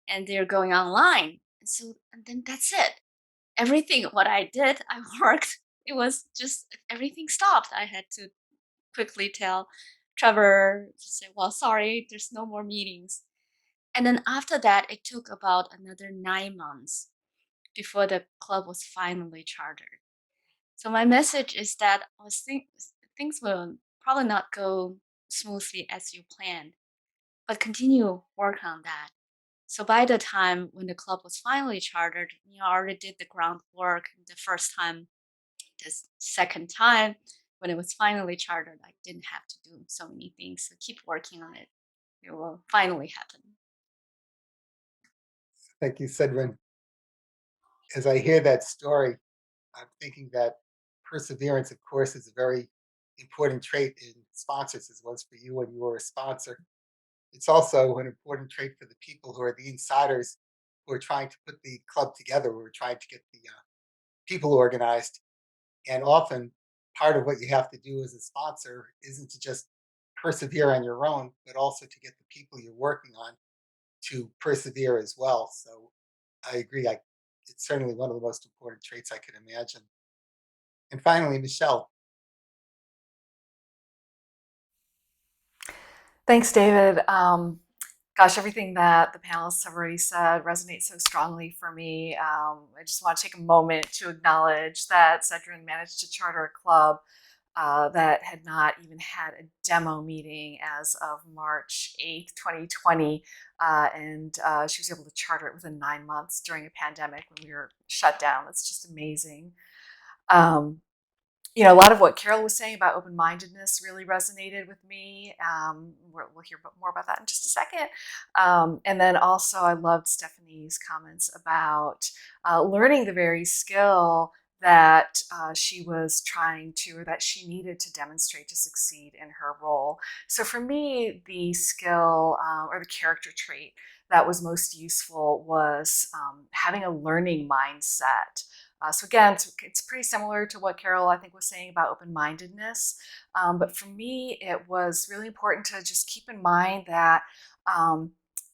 and they're going online. And then that's it. Everything what I did, I worked. It was just everything stopped. I had to quickly tell Trevor to say, "Well, sorry, there's no more meetings." And then after that, it took about another 9 months before the club was finally chartered. So my message is that things will probably not go smoothly as you planned, but continue work on that. So by the time when the club was finally chartered, I already did the groundwork the first time. The second time, when it was finally chartered, I didn't have to do so many things. So keep working on it. It will finally happen. Thank you, Cedrin. As I hear that story, I'm thinking that perseverance, of course, is a very important trait in sponsors, as was for you when you were a sponsor. It's also an important trait for the people who are the insiders who are trying to put the club together, who are trying to get the people organized. And often, part of what you have to do as a sponsor isn't to just persevere on your own, but also to get the people you're working on to persevere as well. So I agree. It's certainly one of the most important traits I could imagine. And finally, Michelle. Thanks, David. Gosh, everything that the panelists have already said resonates so strongly for me. I just want to take a moment to acknowledge that Cedrin managed to charter a club that had not even had a demo meeting as of March 8th, 2020. And she was able to charter it within 9 months during a pandemic when we were shut down. That's just amazing. A lot of what Carol was saying about open-mindedness really resonated with me. We'll hear more about that in just a second. And then also I loved Stephanie's comments about learning the very skill that she was trying to, or that she needed to demonstrate to succeed in her role. So for me, the skill or the character trait that was most useful was having a learning mindset. So again, it's pretty similar to what Carol, I think, was saying about open-mindedness. But for me, it was really important to just keep in mind that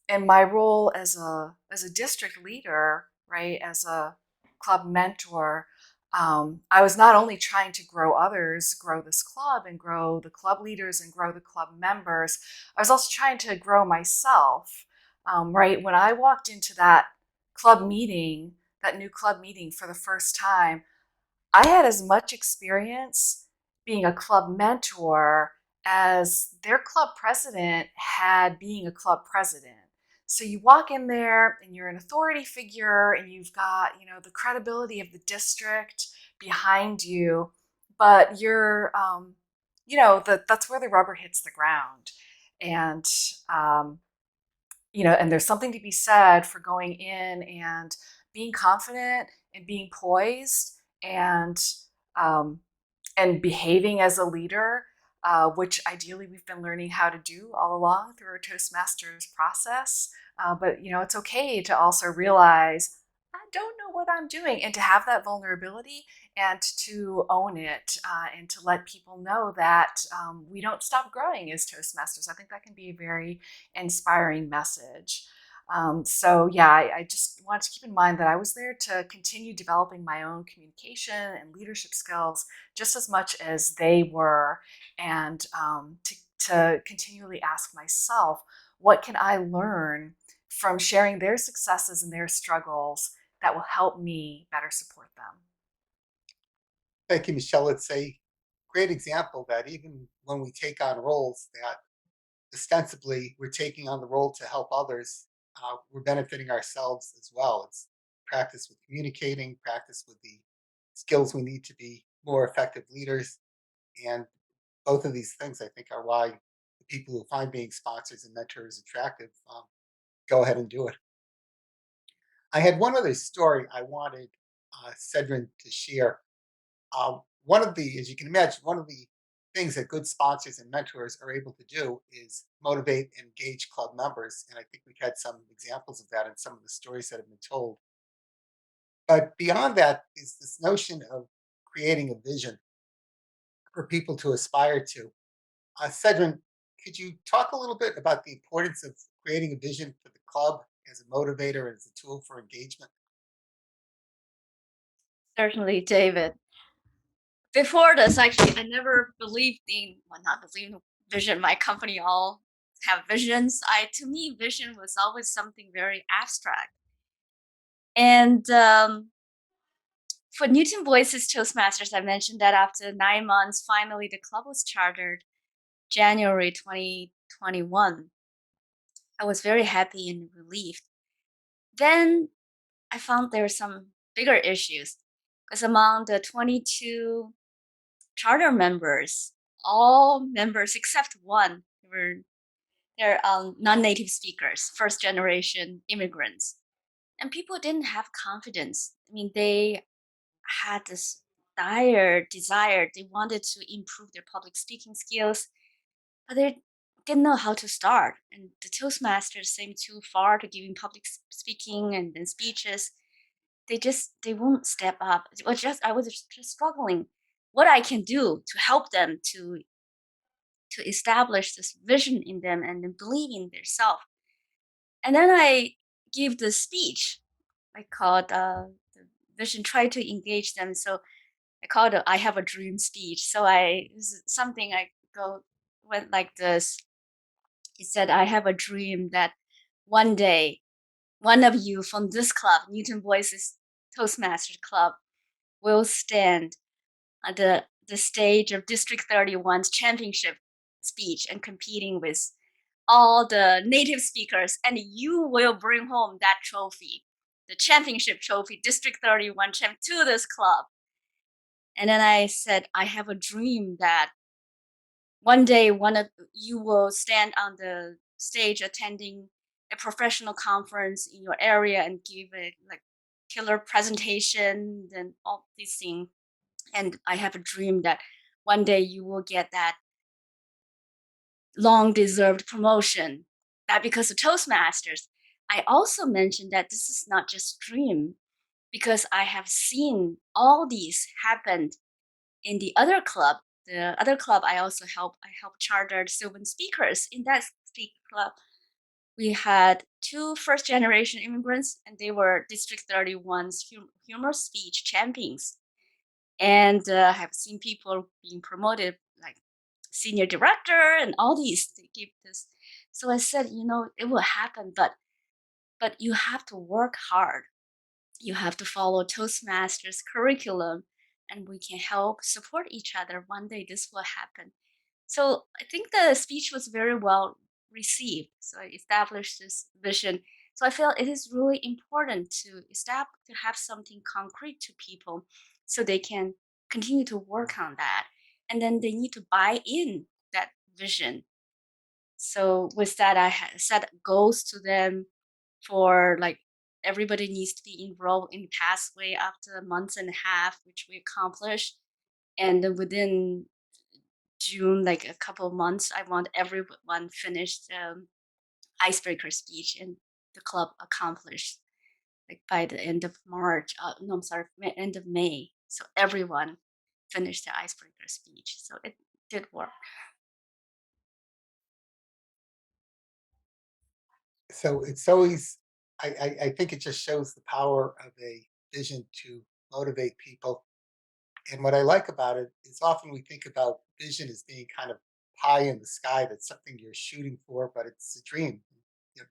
in my role as a district leader, right, as a club mentor, I was not only trying to grow others, grow this club and grow the club leaders and grow the club members, I was also trying to grow myself, right? When I walked into that club meeting, that new club meeting for the first time, I had as much experience being a club mentor as their club president had being a club president. So you walk in there and you're an authority figure and you've got, the credibility of the district behind you, but that's where the rubber hits the ground. And and there's something to be said for going in and being confident and being poised um, and behaving as a leader, which ideally we've been learning how to do all along through our Toastmasters process. But it's okay to also realize I don't know what I'm doing, and to have that vulnerability and to own it, and to let people know that we don't stop growing as Toastmasters. I think that can be a very inspiring message. So yeah, I just want to keep in mind that I was there to continue developing my own communication and leadership skills just as much as they were, and to continually ask myself, what can I learn from sharing their successes and their struggles that will help me better support them? Thank you, Michelle. It's a great example that even when we take on roles that ostensibly we're taking on the role to help others, we're benefiting ourselves as well. It's practice with communicating, practice with the skills we need to be more effective leaders. And both of these things, I think, are why the people who find being sponsors and mentors attractive go ahead and do it. I had one other story I wanted Cedrin to share. One of the, as you can imagine, one of the things that good sponsors and mentors are able to do is motivate and engage club members. And I think we've had some examples of that in some of the stories that have been told. But beyond that is this notion of creating a vision for people to aspire to. Cedrin, could you talk a little bit about the importance of creating a vision for the club as a motivator and as a tool for engagement? Certainly, David. Before this, actually, I never believed in, well, not believed in vision. My company all have visions. To me, vision was always something very abstract. And for Newton Voices Toastmasters, I mentioned that after 9 months, finally the club was chartered January 2021. I was very happy and relieved. Then I found there were some bigger issues because among the 22 charter members, all members except one were they're non-native speakers, first generation immigrants, and people didn't have confidence. I mean, they had this dire desire. They wanted to improve their public speaking skills, but they didn't know how to start. And the Toastmasters seemed too far to giving public speaking and then speeches. They won't step up. It was just I was just struggling. What I can do to help them to establish this vision in them and then believe in themselves. And then I give the speech. I called the vision, try to engage them. So I called it "I Have a Dream" speech. So this is something I go went like this. He said, "I have a dream that one day one of you from this club, Newton Voices Toastmaster Club, will stand on the stage of District 31's championship speech and competing with all the native speakers, and you will bring home that trophy, the championship trophy, District 31 champ, to this club." And then I said, "I have a dream that one day one of you will stand on the stage attending a professional conference in your area and give a like killer presentation and all these things. And I have a dream that one day you will get that long deserved promotion." That because of Toastmasters. I also mentioned that this is not just dream because I have seen all these happen in the other club. The other club I helped charter Sylvan speakers. In that speak club, we had two first generation immigrants and they were District 31's humor speech champions. And I have seen people being promoted like senior director and all these they give this. So I said, it will happen, but you have to work hard. You have to follow Toastmasters curriculum, and we can help support each other. One day this will happen. So I think the speech was very well received. So I established this vision. So I feel it is really important to have something concrete to people so they can continue to work on that. And then they need to buy in that vision. So with that, I set goals to them for like everybody needs to be enrolled in the pathway after a month and a half, which we accomplished. And then within June, like a couple of months, I want everyone finished icebreaker speech, and the club accomplished like by the end of March. No, I'm sorry, end of May. So everyone finished the icebreaker speech. So it did work. So it's always, I think it just shows the power of a vision to motivate people. And what I like about it is often we think about vision as being kind of pie in the sky, that's something you're shooting for, but it's a dream.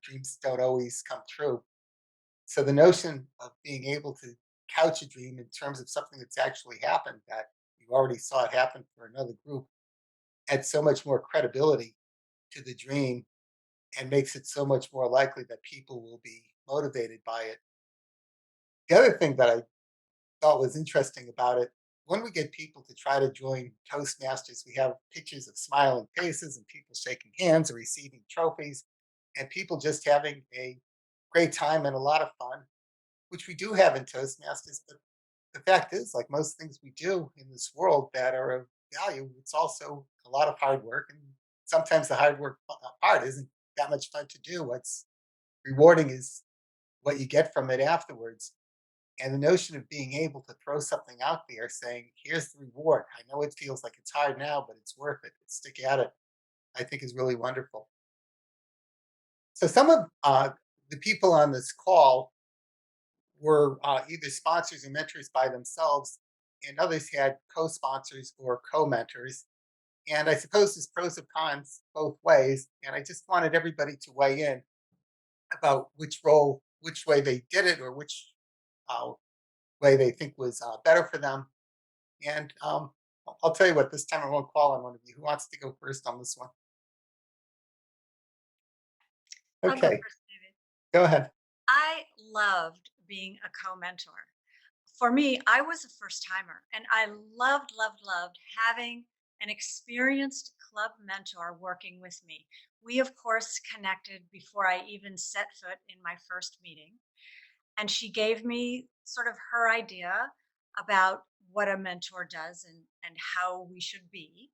Dreams don't always come true. So the notion of being able to couch a dream in terms of something that's actually happened, that you already saw it happen for another group, adds so much more credibility to the dream and makes it so much more likely that people will be motivated by it. The other thing that I thought was interesting about it, when we get people to try to join Toastmasters, we have pictures of smiling faces and people shaking hands or receiving trophies. and people just having a great time and a lot of fun, which we do have in Toastmasters. But the fact is, like most things we do in this world that are of value, it's also a lot of hard work. And sometimes the hard work part isn't that much fun to do. What's rewarding is what you get from it afterwards. And the notion of being able to throw something out there saying, here's the reward. I know it feels like it's hard now, but it's worth it. Stick at it, I think is really wonderful. So some of the people on this call were either sponsors or mentors by themselves, and others had co-sponsors or co-mentors. And I suppose there's pros and cons both ways. And I just wanted everybody to weigh in about which way they did it, or which uh, way they think was better for them. And I'll tell you what, this time I won't call on one of you. Who wants to go first on this one? I'll go Okay, first, David. go ahead. I loved being a co-mentor. For me, I was a first timer and I loved, loved, loved having an experienced club mentor working with me. We, of course, connected before I even set foot in my first meeting. And she gave me sort of her idea about what a mentor does and how we should be.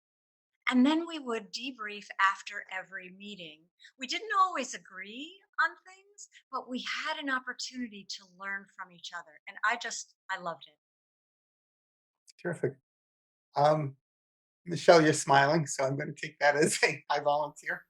And then we would debrief after every meeting. We didn't always agree on things, but we had an opportunity to learn from each other. And I loved it. Terrific. Um, Michelle, you're smiling, so I'm going to take that as a I volunteer.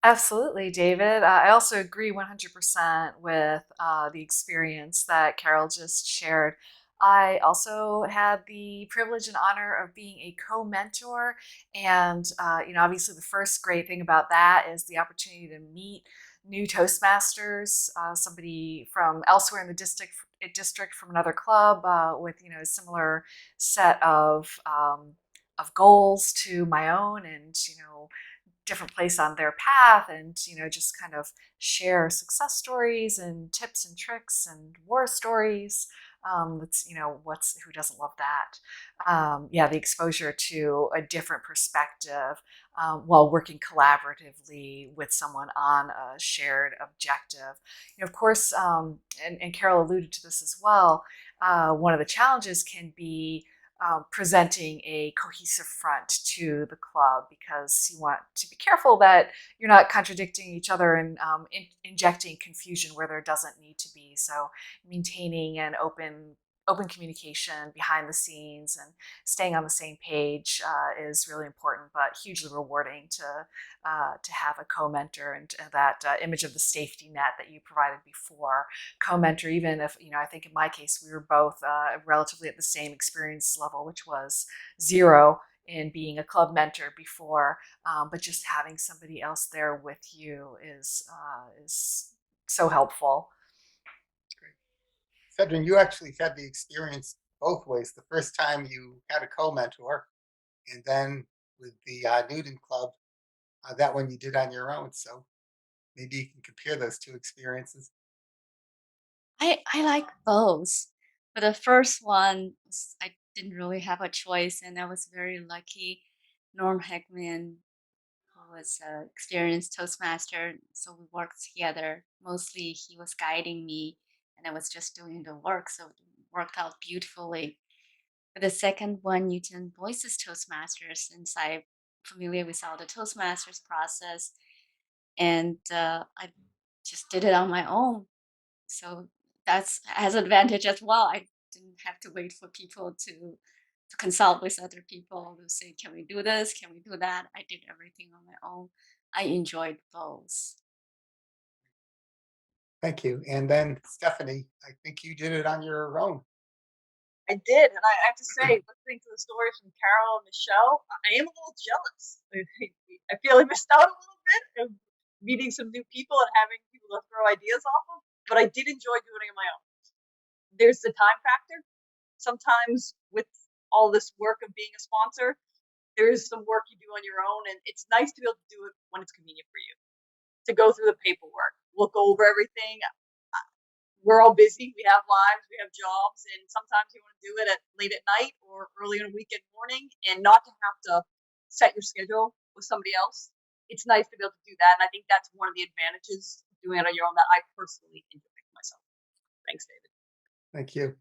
Absolutely, David. I also agree 100% with the experience that Carol just shared. I also had the privilege and honor of being a co-mentor, and obviously, the first great thing about that is the opportunity to meet new Toastmasters, somebody from elsewhere in the district from another club with a similar set of goals to my own, and different place on their path, and just kind of share success stories and tips and tricks and war stories. That's what's who doesn't love that. Yeah, the exposure to a different perspective while working collaboratively with someone on a shared objective. Of course, and Carol alluded to this as well. One of the challenges can be presenting a cohesive front to the club, because you want to be careful that you're not contradicting each other and injecting confusion where there doesn't need to be. So maintaining an open communication behind the scenes and staying on the same page is really important, but hugely rewarding to have a co-mentor, and that image of the safety net that you provided before. Co-mentor, even if I think in my case we were both relatively at the same experience level, which was 0 in being a club mentor before, but just having somebody else there with you is so helpful. Cedrin, you actually had the experience both ways. The first time you had a co-mentor, and then with the Newton Club, that one you did on your own. So maybe you can compare those two experiences. I like both. But the first one, I didn't really have a choice, and I was very lucky. Norm Heckman, who was an experienced Toastmaster, so we worked together. Mostly he was guiding me, and I was just doing the work, so it worked out beautifully. For the second one, Newton Voices Toastmasters, since I'm familiar with all the Toastmasters process, and I just did it on my own. So that's has advantage as well. I didn't have to wait for people to consult with other people to say, can we do this? Can we do that? I did everything on my own. I enjoyed both. Thank you. And then Stephanie, I think you did it on your own. I did, and I have to say, listening to the stories from Carol and Michelle, I am a little jealous. I feel I missed out a little bit of meeting some new people and having people to throw ideas off of, but I did enjoy doing it on my own. There's the time factor. Sometimes with all this work of being a sponsor, there is some work you do on your own, and it's nice to be able to do it when it's convenient for you. To go through the paperwork, look over everything. We're all busy. We have lives, we have jobs, and sometimes you want to do it at late at night or early in a weekend morning, and not to have to set your schedule with somebody else. it's nice to be able to do that. And I think that's one of the advantages of doing it on your own that I personally enjoy myself. Thanks, David. Thank you.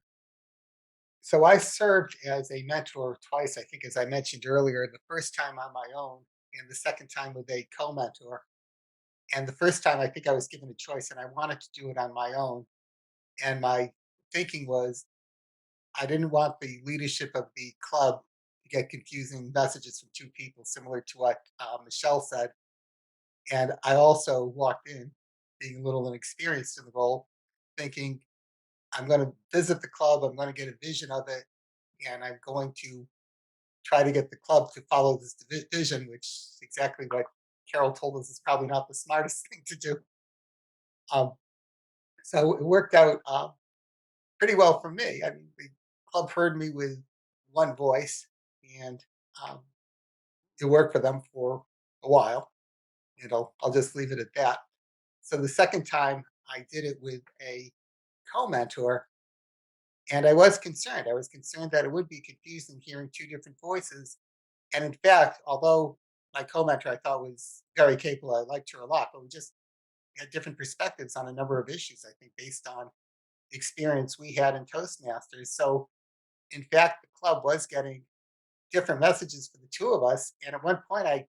So I served as a mentor twice, I think, as I mentioned earlier, the first time on my own and the second time with a co-mentor. And the first time I think I was given a choice and I wanted to do it on my own. And my thinking was I didn't want the leadership of the club to get confusing messages from two people, similar to what Michelle said. And I also walked in, being a little inexperienced in the role, thinking I'm going to visit the club, I'm going to get a vision of it, and I'm going to try to get the club to follow this vision, which is exactly what Carol told us is probably not the smartest thing to do. Um, so it worked out pretty well for me. I mean, the club heard me with one voice, and um, it worked for them for a while. And I'll just leave it at that. So the second time I did it with a co-mentor, and I was concerned. I was concerned that it would be confusing hearing two different voices. And in fact, although my co-mentor I thought was very capable, I liked her a lot, but we just had different perspectives on a number of issues, I think, based on experience we had in Toastmasters. So in fact, the club was getting different messages for the two of us. And at one point I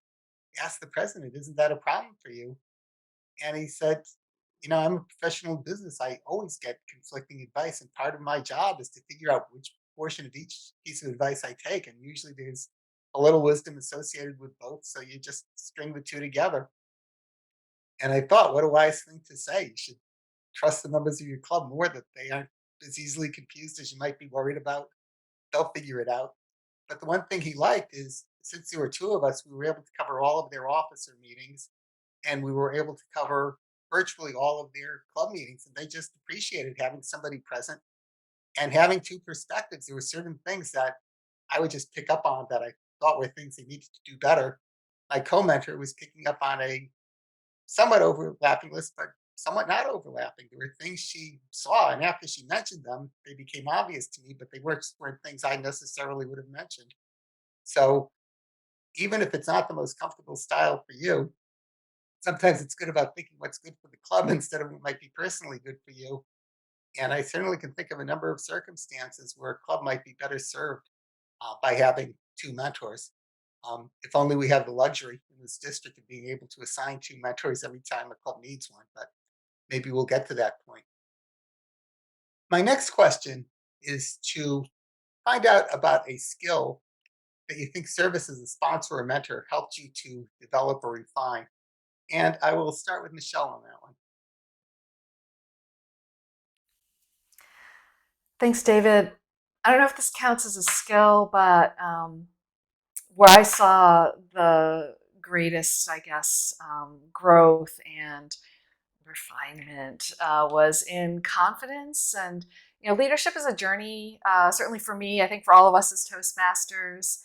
asked the president, isn't that a problem for you? And he said, I'm a professional in business. I always get conflicting advice. And part of my job is to figure out which portion of each piece of advice I take. And usually there's a little wisdom associated with both. So you just string the two together. And I thought, what a wise thing to say. You should trust the members of your club more, that they aren't as easily confused as you might be worried about. They'll figure it out. But the one thing he liked is since there were two of us, we were able to cover all of their officer meetings and we were able to cover virtually all of their club meetings. And they just appreciated having somebody present and having two perspectives. There were certain things that I would just pick up on that I thought were things they needed to do better. My co-mentor was picking up on a somewhat overlapping list, but somewhat not overlapping. There were things she saw, and after she mentioned them, they became obvious to me, but they weren't things I necessarily would have mentioned. So even if it's not the most comfortable style for you, sometimes it's good about thinking what's good for the club instead of what might be personally good for you. And I certainly can think of a number of circumstances where a club might be better served by having two mentors. If only we have the luxury in this district of being able to assign two mentors every time a club needs one, but maybe we'll get to that point. My next question is to find out about a skill that you think service as a sponsor or mentor helped you to develop or refine. And I will start with Michelle on that one. Thanks, David. I don't know if this counts as a skill, but where I saw the greatest, I guess, growth and refinement was in confidence. And leadership is a journey. Certainly for me, I think for all of us as Toastmasters.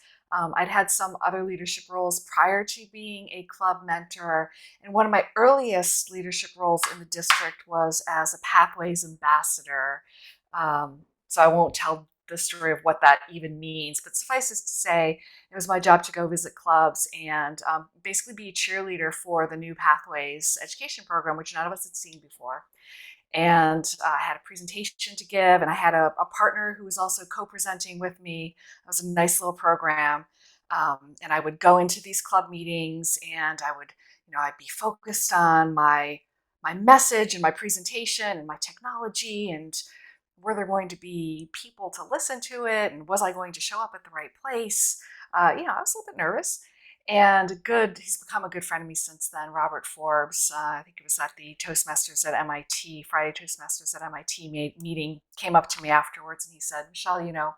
I'd had some other leadership roles prior to being a club mentor, and one of my earliest leadership roles in the district was as a Pathways ambassador. So I won't tell the story of what that even means, but suffice it to say, it was my job to go visit clubs and basically be a cheerleader for the new Pathways education program, which none of us had seen before. And I had a presentation to give, and I had a partner who was also co-presenting with me. It was a nice little program. And I would go into these club meetings, and I'd be focused on my message and my presentation and my technology, and were there going to be people to listen to it, and was I going to show up at the right place? I was a little bit nervous. And he's become a good friend of me since then, Robert Forbes. I think it was at the Toastmasters at MIT, Friday Toastmasters at MIT meeting, came up to me afterwards and he said, Michelle,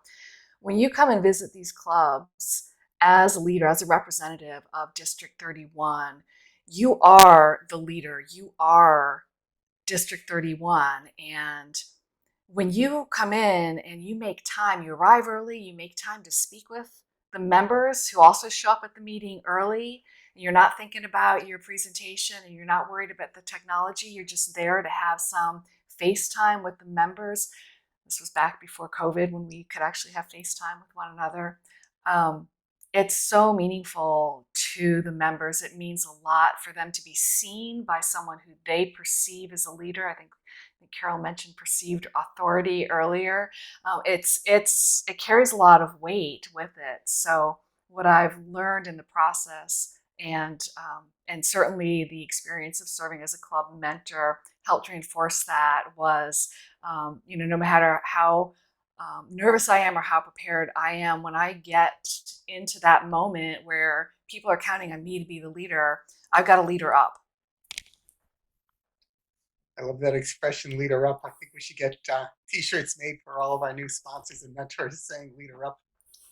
when you come and visit these clubs as a leader, as a representative of District 31, you are the leader. You are District 31. And when you come in and you make time, you arrive early, you make time to speak with the members who also show up at the meeting early, and you're not thinking about your presentation and you're not worried about the technology, you're just there to have some FaceTime with the members. This was back before COVID when we could actually have FaceTime with one another. It's so meaningful to the members. It means a lot for them to be seen by someone who they perceive as a leader. I think Carol mentioned perceived authority earlier. It carries a lot of weight with it. So what I've learned in the process, and certainly the experience of serving as a club mentor helped reinforce that, was no matter how nervous I am or how prepared I am, when I get into that moment where people are counting on me to be the leader, I've got to lead her up. I love that expression, leader up. I think we should get t-shirts made for all of our new sponsors and mentors saying leader up.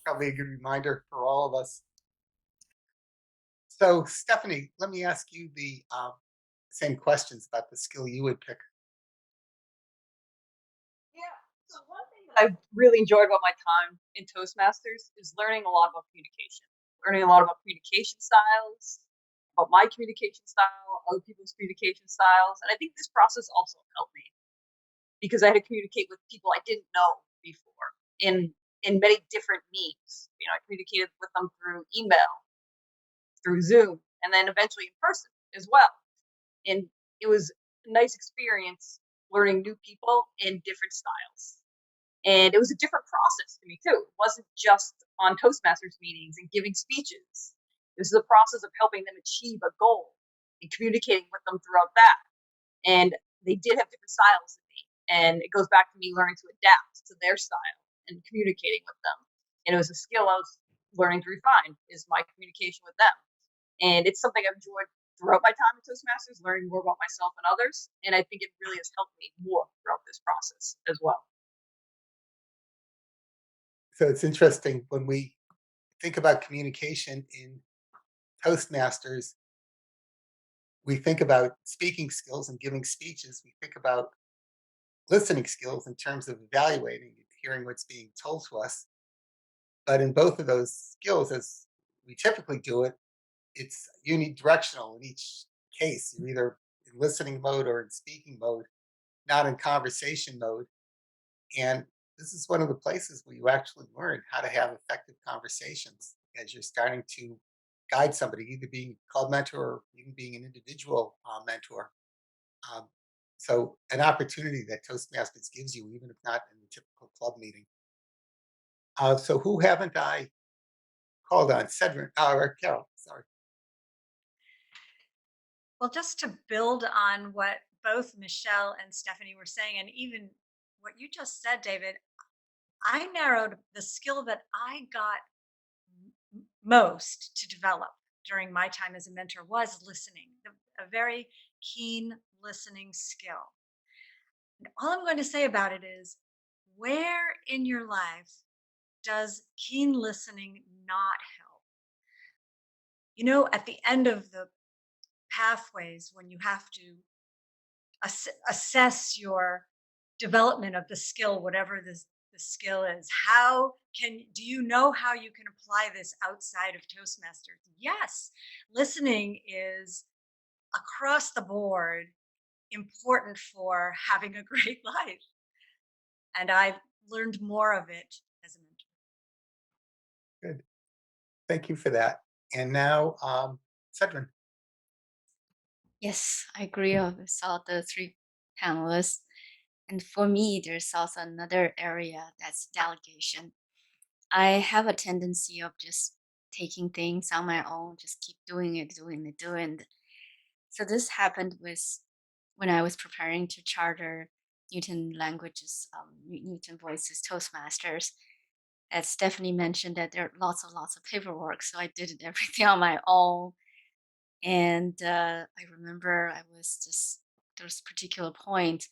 Probably a good reminder for all of us. So, Stephanie, let me ask you the same questions about the skill you would pick. Yeah. So one thing that I really enjoyed about my time in Toastmasters is learning a lot about communication, learning a lot about communication styles, about my communication style, other people's communication styles. And I think this process also helped me because I had to communicate with people I didn't know before in many different means. I communicated with them through email, through Zoom, and then eventually in person as well. And it was a nice experience learning new people in different styles. And it was a different process to me too. It wasn't just on Toastmasters meetings and giving speeches. This is a process of helping them achieve a goal and communicating with them throughout that. And they did have different styles than me. And it goes back to me learning to adapt to their style and communicating with them. And it was a skill I was learning to refine, is my communication with them. And it's something I've enjoyed throughout my time at Toastmasters, learning more about myself and others. And I think it really has helped me more throughout this process as well. So it's interesting when we think about communication in Toastmasters, we think about speaking skills and giving speeches. We think about listening skills in terms of evaluating and hearing what's being told to us. But in both of those skills, as we typically do it, it's unidirectional in each case. You're either in listening mode or in speaking mode, not in conversation mode. And this is one of the places where you actually learn how to have effective conversations as you're starting to guide somebody, either being a club mentor or even being an individual mentor. Um, so, an opportunity that Toastmasters gives you, even if not in the typical club meeting. So, who haven't I called on? Cedric, or Carol, sorry. Well, just to build on what both Michelle and Stephanie were saying, and even what you just said, David, I narrowed the skill that I got most to develop during my time as a mentor was listening, a very keen listening skill. And all I'm going to say about it is, where in your life does keen listening not help? At the end of the pathways, when you have to assess your development of the skill, whatever the skill is, do you know how you can apply this outside of Toastmasters? Yes, listening is across the board important for having a great life. And I've learned more of it as a mentor. Good. Thank you for that. And now, Cedric. Yes, I agree with all the three panelists. And for me, there's also another area that's delegation. I have a tendency of just taking things on my own, just keep doing it, doing it, doing it. So this happened with when I was preparing to charter Newton Languages, Newton Voices Toastmasters. As Stephanie mentioned, that there are lots of paperwork, so I did it everything on my own. And I remember I was just there was a particular point,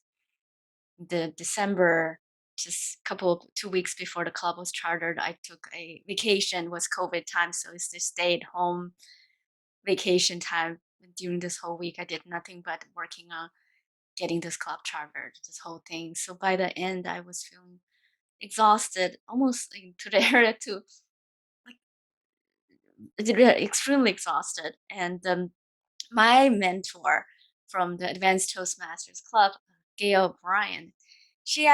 the December, just 2 weeks before the club was chartered, I took a vacation. It was COVID time, so it's just stay at home vacation time. During this whole week, I did nothing but working on getting this club chartered, this whole thing. So by the end, I was feeling exhausted, almost like to the area to extremely exhausted. And my mentor from the Advanced Toastmasters Club, Gail Bryan, she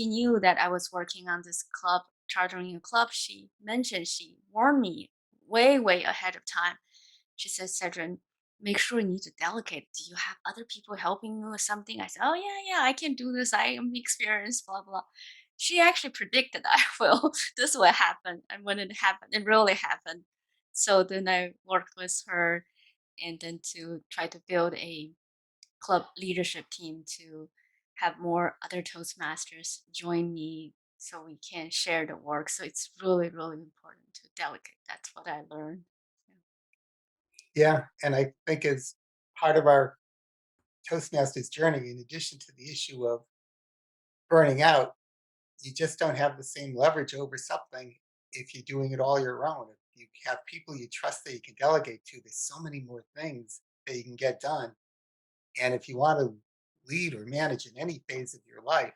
knew that I was working on this club, chartering a club. She warned me way ahead of time. she said, Cedrin, make sure you need to delegate. Do you have other people helping you with something? I said, oh, yeah, I can do this. I am experienced, blah, blah. She actually predicted I will, this will happen. And when it happened, it really happened. So then I worked with her and then to try to build a club leadership team to have more other Toastmasters join me so we can share the work. So it's really, really important to delegate. That's what I learned. Yeah, and I think as part of our Toastmasters journey, in addition to the issue of burning out, you just don't have the same leverage over something if you're doing it all your own. If you have people you trust that you can delegate to, there's so many more things that you can get done. And if you want to lead or manage in any phase of your life,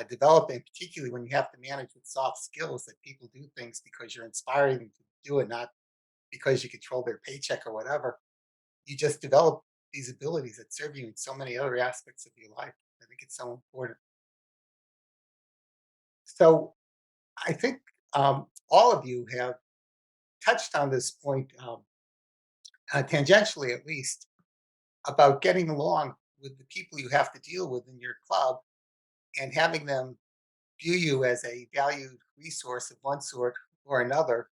developing, particularly when you have to manage with soft skills, that people do things because you're inspiring them to do it, not because you control their paycheck or whatever. You just develop these abilities that serve you in so many other aspects of your life. I think it's so important. So I think all of you have touched on this point, tangentially at least, about getting along with the people you have to deal with in your club and having them view you as a valued resource of one sort or another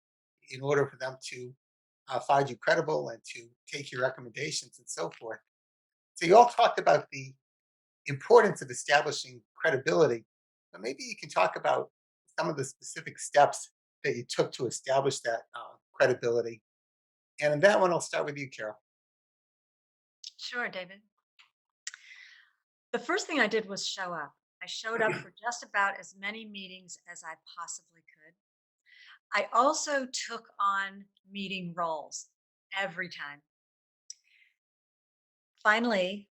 in order for them to find you credible and to take your recommendations and so forth. So you all talked about the importance of establishing credibility, but maybe you can talk about some of the specific steps that you took to establish that credibility. And in that one, I'll start with you, Carol. Sure, David. The first thing I did was show up. I showed up for just about as many meetings as I possibly could. I also took on meeting roles every time. Finally,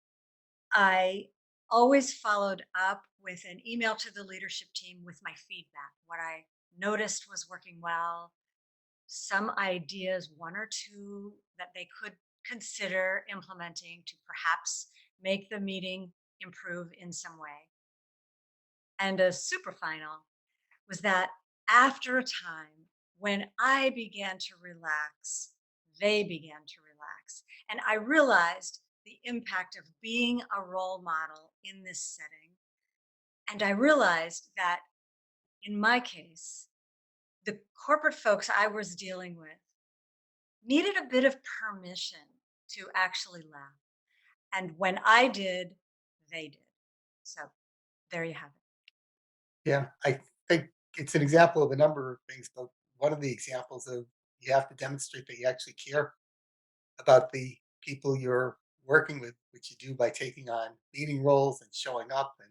I always followed up with an email to the leadership team with my feedback, what I noticed was working well, some ideas, one or two that they could consider implementing to perhaps make the meeting improve in some way. And a super final was that after a time, when I began to relax, they began to relax. And I realized the impact of being a role model in this setting. And I realized that in my case, the corporate folks I was dealing with needed a bit of permission to actually laugh. And when I did, they did. So there you have it. Yeah, I think it's an example of a number of things, but one of the examples of you have to demonstrate that you actually care about the people you're working with, which you do by taking on leading roles and showing up and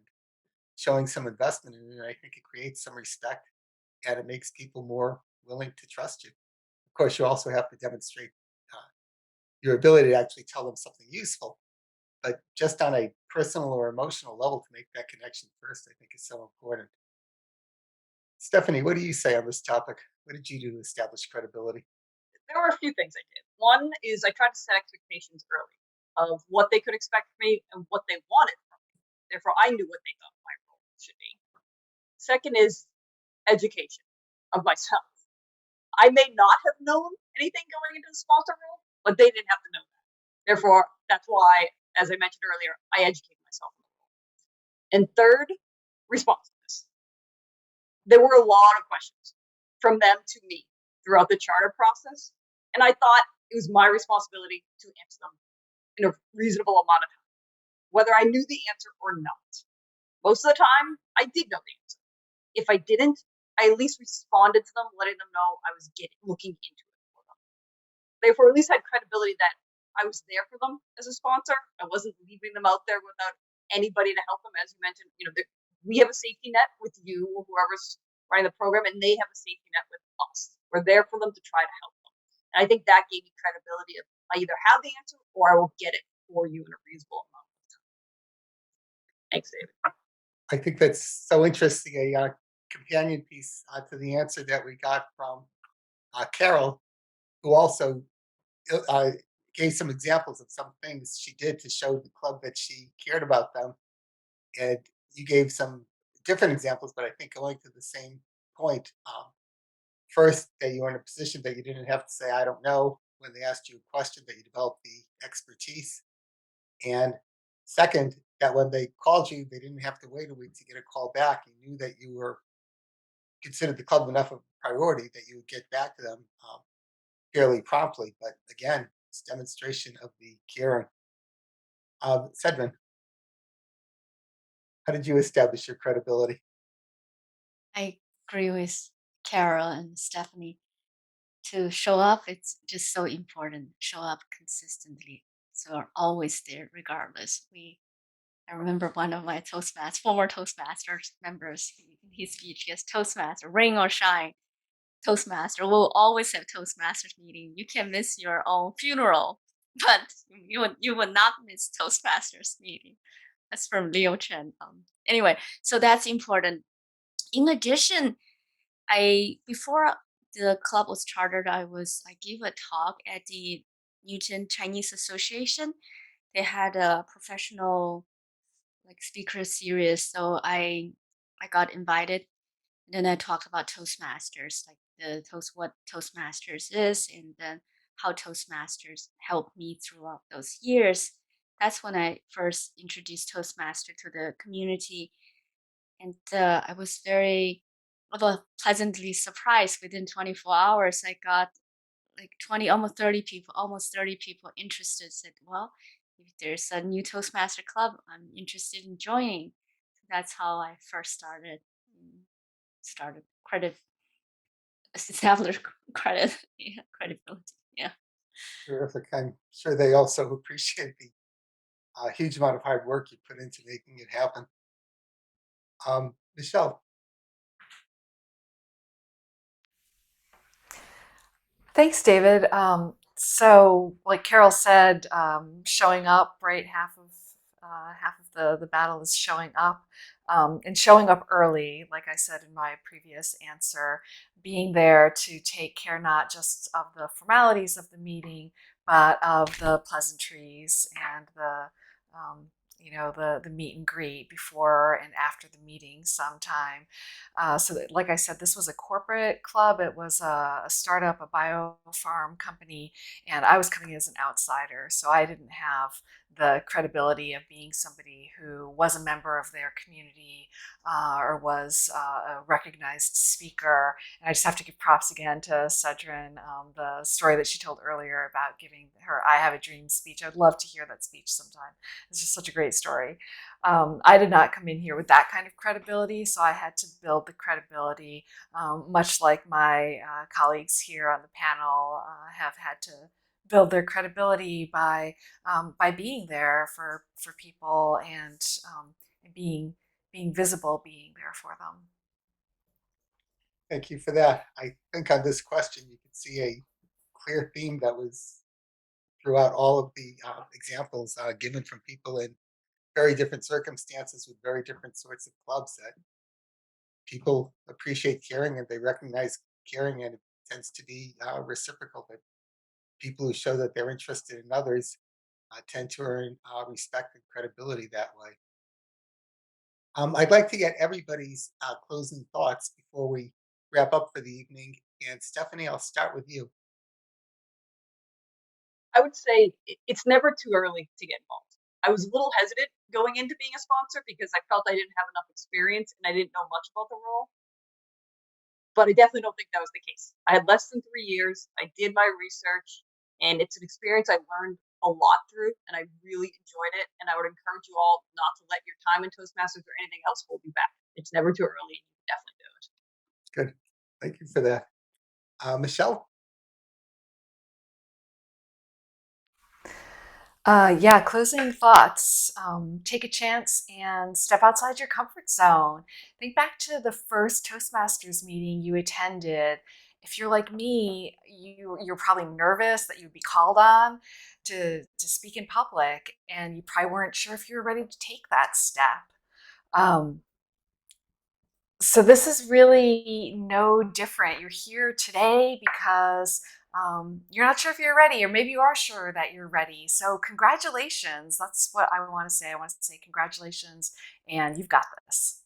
showing some investment in it. I think it creates some respect and it makes people more willing to trust you. Of course, you also have to demonstrate uh, your ability to actually tell them something useful, but just on a personal or emotional level to make that connection first, I think is so important. Stephanie, what do you say on this topic? What did you do to establish credibility? There were a few things I did. One is I tried to set expectations early of what they could expect from me and what they wanted from me. Therefore, I knew what they thought my role should be. Second is education of myself. I may not have known anything going into the sponsor role, but they didn't have to know that. Therefore, that's why, as I mentioned earlier, I educated myself. And third, responsiveness. There were a lot of questions from them to me throughout the charter process, and I thought it was my responsibility to answer them in a reasonable amount of time, whether I knew the answer or not. Most of the time, I did know the answer. If I didn't, I at least responded to them, letting them know I was looking into it for them. Therefore, at least had credibility that I was there for them as a sponsor. I wasn't leaving them out there without anybody to help them. As you mentioned, we have a safety net with you, whoever's running the program, and they have a safety net with us. We're there for them to try to help them. And I think that gave me credibility of I either have the answer or I will get it for you in a reasonable amount of time. Thanks, David. I think that's so interesting. A companion piece to the answer that we got from Carol, who also uh, gave some examples of some things she did to show the club that she cared about them. And you gave some different examples, but I think going to the same point. First, that you were in a position that you didn't have to say, I don't know, when they asked you a question that you developed the expertise. And second, that when they called you, they didn't have to wait a week to get a call back. You knew that you were considered the club enough of a priority that you would get back to them fairly promptly. But again, it's demonstration of the caring. Cedrin, how did you establish your credibility? I agree with Carol and Stephanie. To show up, it's just so important. Show up consistently. So are always there regardless. I remember one of my former Toastmasters members, in his speech, yes, Toastmaster, rain or shine, Toastmaster. We'll always have Toastmasters meeting. You can miss your own funeral, but you would not miss Toastmasters meeting. That's from Leo Chen. Anyway, so that's important. In addition, I before the club was chartered, I gave a talk at the Newton Chinese Association. They had a professional like speaker series, so I got invited. And then I talked about Toastmasters, like what Toastmasters is, and then how Toastmasters helped me throughout those years. That's when I first introduced Toastmaster to the community, and I was very pleasantly surprised. Within 24 hours, I got like 20, almost 30 people interested. Said, "Well, if there's a new Toastmaster club, I'm interested in joining." So that's how I first started credit established credit yeah, credibility. Yeah. Terrific. I'm sure they also appreciate the huge amount of hard work you put into making it happen. Michelle, Thanks, David. So, like Carol said, showing up, right? Half of the battle is showing up, and showing up early. Like I said in my previous answer, being there to take care not just of the formalities of the meeting, but of the pleasantries and the meet and greet before and after the meeting sometime. Like I said, this was a corporate club. It was a startup, a biofarm company, and I was coming in as an outsider. So I didn't have the credibility of being somebody who was a member of their community or was a recognized speaker. And I just have to give props again to Cedrin, the story that she told earlier about giving her I Have a Dream speech. I'd love to hear that speech sometime. It's just such a great story. I did not come in here with that kind of credibility, so I had to build the credibility, much like my colleagues here on the panel have had to build their credibility by being there for people and being visible, being there for them. thank you for that. I think on this question, you can see a clear theme that was throughout all of the examples given from people in very different circumstances with very different sorts of clubs that people appreciate caring and they recognize caring, and it tends to be reciprocal. That people who show that they're interested in others tend to earn respect and credibility that way. I'd like to get everybody's closing thoughts before we wrap up for the evening. And Stephanie, I'll start with you. I would say it's never too early to get involved. I was a little hesitant going into being a sponsor because I felt I didn't have enough experience and I didn't know much about the role. But I definitely don't think that was the case. I had less than 3 years. I did my research, and it's an experience I learned a lot through, and I really enjoyed it. And I would encourage you all not to let your time in Toastmasters or anything else hold you back. It's never too early. You can definitely do it. Good. Thank you for that. Michelle? Yeah, closing thoughts. Take a chance and step outside your comfort zone. Think back to the first Toastmasters meeting you attended. If you're like me, you're probably nervous that you'd be called on to speak in public, and you probably weren't sure if you were ready to take that step. So this is really no different. You're here today because you're not sure if you're ready, or maybe you are sure that you're ready. So congratulations. That's what I want to say. I want to say congratulations, and you've got this.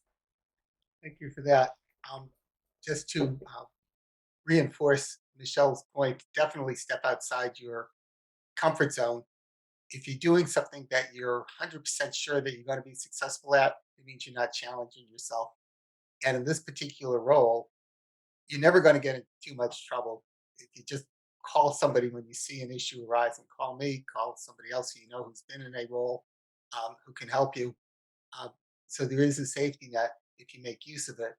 Thank you for that. Just to reinforce Michelle's point, definitely step outside your comfort zone. If you're doing something that you're 100% sure that you're going to be successful at, it means you're not challenging yourself. And in this particular role, you're never going to get in too much trouble if you just call somebody when you see an issue arise, and call me, call somebody else who you know who's been in a role, who can help you. Um, so there is a safety net if you make use of it.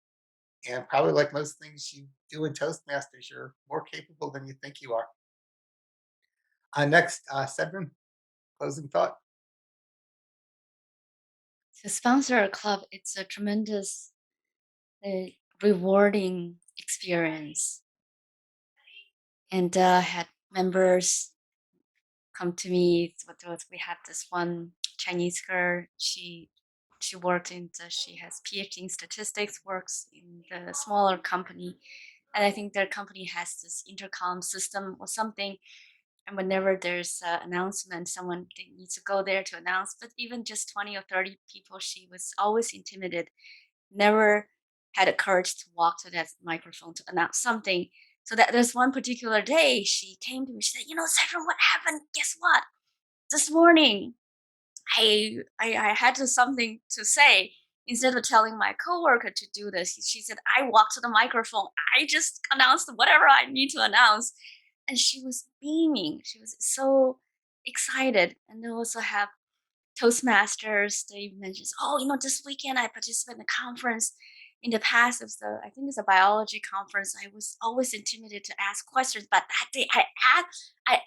And probably like most things you do in Toastmasters, you're more capable than you think you are. Next, Cedrin, closing thought. To sponsor a club, it's a tremendous, uh, rewarding experience. And had members come to me. We had this one Chinese girl. She worked in she has PhD in statistics, works in the smaller company, and I think their company has this intercom system or something. And whenever there's an announcement, someone they needs to go there to announce. But even just 20 or 30 people, she was always intimidated. Never had the courage to walk to that microphone to announce something. So that there's one particular day she came to me. She said, "You know, Sarah, what happened? Guess what? This morning, I had something to say. Instead of telling my coworker to do this, she said, I walked to the microphone. I just announced whatever I need to announce." And she was beaming. She was so excited. And they also have Toastmasters. They mentioned, oh, you know, this weekend I participated in a conference. In the past, it was I think it's a biology conference. I was always intimidated to ask questions, but that day I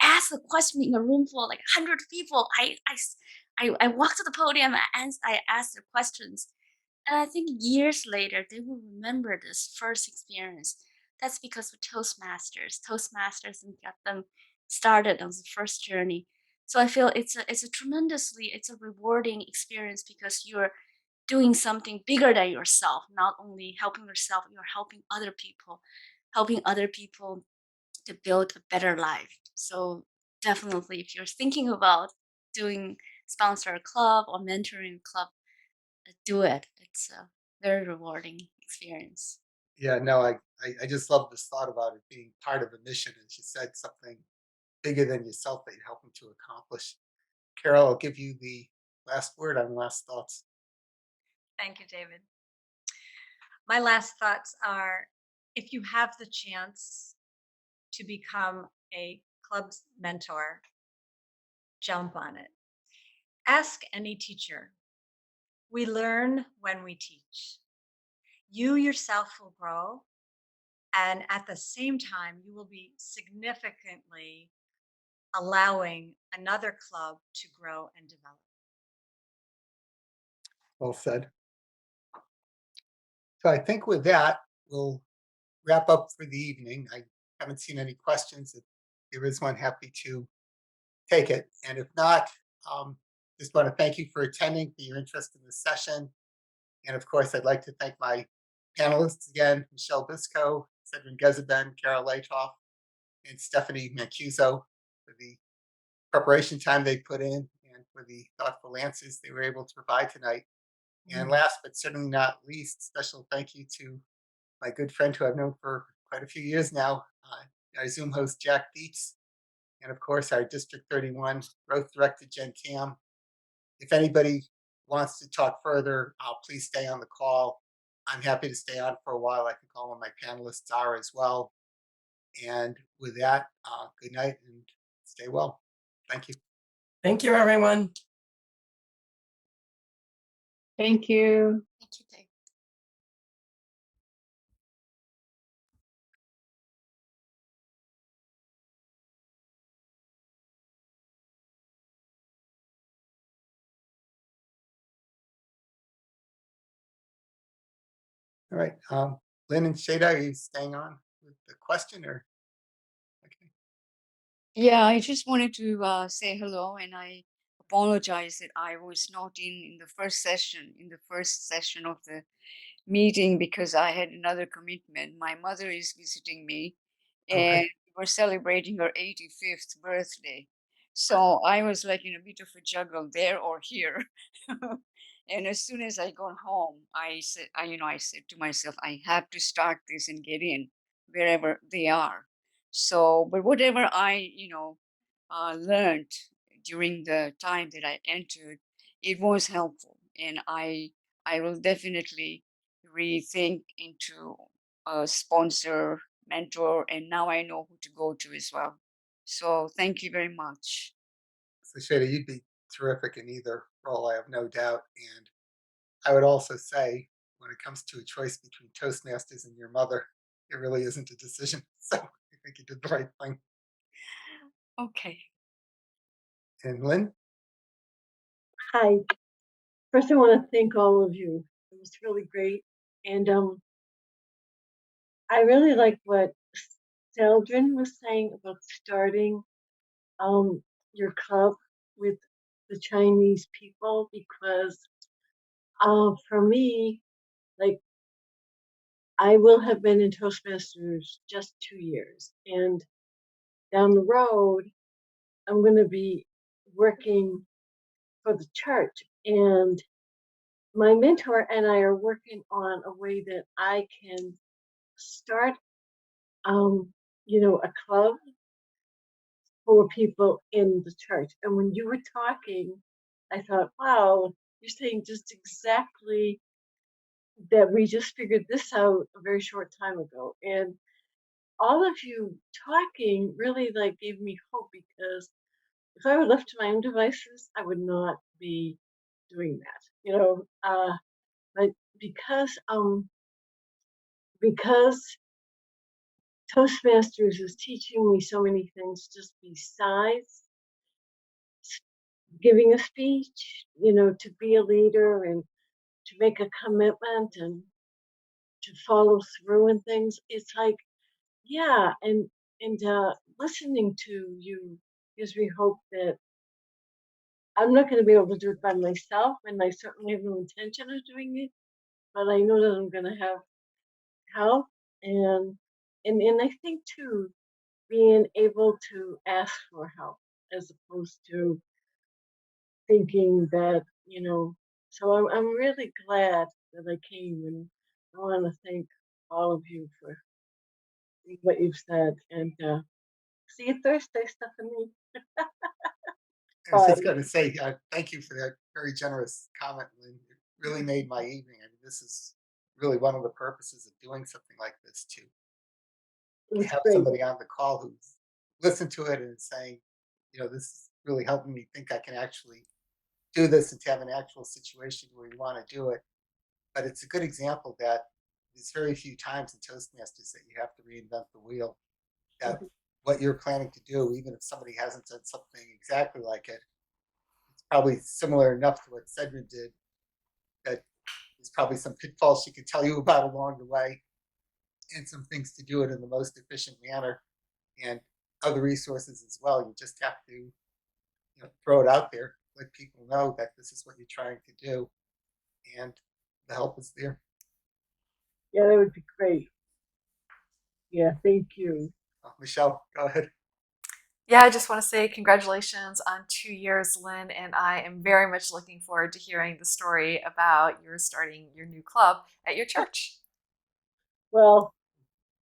asked a question in a room full of like 100 people. I walked to the podium and I asked the questions. And I think years later, they will remember this first experience. That's because of Toastmasters. Toastmasters and got them started on the first journey. So I feel it's a rewarding experience because you're doing something bigger than yourself. Not only helping yourself, you're helping other people to build a better life. So definitely, if you're thinking about doing sponsor a club or mentoring a club, do it. It's a very rewarding experience. Yeah, no, I just love this thought about it being part of a mission. And she said something bigger than yourself that you're helping to accomplish. Carol, I'll give you the last word on last thoughts. Thank you, David. My last thoughts are, if you have the chance to become a club's mentor, jump on it. Ask any teacher. We learn when we teach. You yourself will grow, and at the same time, you will be significantly allowing another club to grow and develop. Well said. So I think with that, we'll wrap up for the evening. I haven't seen any questions. If there is one, happy to take it. And if not, just want to thank you for attending, for your interest in this session. And of course, I'd like to thank my panelists again, Michelle Bisco, Cedrin Gezeben, Carol Latoff, and Stephanie Mancuso for the preparation time they put in and for the thoughtful answers they were able to provide tonight. And last but certainly not least, special thank you to my good friend who I've known for quite a few years now, our Zoom host, Jack Dietz, and of course, our District 31 Growth Director, Jen Tam. If anybody wants to talk further, please stay on the call. I'm happy to stay on for a while. I think all of my panelists are as well. And with that, good night and stay well. Thank you. Thank you, everyone. Thank you. Thank you, Dave. All right. Lynn and Shada, are you staying on with the question or? Okay. Yeah, I just wanted to say hello, and I apologize that I was not in the first session of the meeting because I had another commitment. My mother is visiting me, Okay. and we're celebrating her 85th birthday. So I was like in a bit of a juggle there or here. And as soon as I got home, I said to myself, I have to start this and get in wherever they are. So, but whatever I, learned during the time that I entered, it was helpful, and I will definitely rethink into a sponsor, mentor, and now I know who to go to as well. So thank you very much. So Shada, you'd be terrific in either role, I have no doubt. And I would also say, when it comes to a choice between Toastmasters and your mother, it really isn't a decision. So I think you did the right thing. Okay. And Lynn, Hi. First, I want to thank all of you. It was really great. And I really like what Seldrin was saying about starting um, your club with the Chinese people because for me, like, I will have been in Toastmasters just 2 years. And down the road, I'm going to be working for the church. And my mentor and I are working on a way that I can start, um, a club for people in the church. And when you were talking, I thought, wow, you're saying just exactly that we just figured this out a very short time ago. And all of you talking really like gave me hope because if I were left to my own devices, I would not be doing that, but because Toastmasters is teaching me so many things just besides giving a speech, to be a leader and to make a commitment and to follow through and things. It's like, yeah, and listening to you gives me hope that I'm not going to be able to do it by myself, and I certainly have no intention of doing it. But I know that I'm going to have help, and and I think too, being able to ask for help as opposed to thinking that, so I'm really glad that I came, and I want to thank all of you for what you've said. And see you Thursday, Stephanie. I was just Bye. going to say thank you for that very generous comment, Lynn. It really made my evening. I mean, this is really one of the purposes of doing something like this It to was have great. somebody on the call who's listened to it and saying, this is really helping me think I can actually do this and to have an actual situation where you want to do it. But it's a good example that there's very few times in Toastmasters that you have to reinvent the wheel. That what you're planning to do, even if somebody hasn't done something exactly like it, it's probably similar enough to what Cedric did that there's probably some pitfalls she could tell you about along the way and some things to do it in the most efficient manner and other resources as well. You just have to throw it out there, let people know that this is what you're trying to do, and the help is there. Yeah, that would be great. Yeah, thank you. Michelle, go ahead. Yeah, I just want to say congratulations on 2 years, Lynn, and I am very much looking forward to hearing the story about your starting your new club at your church. Well,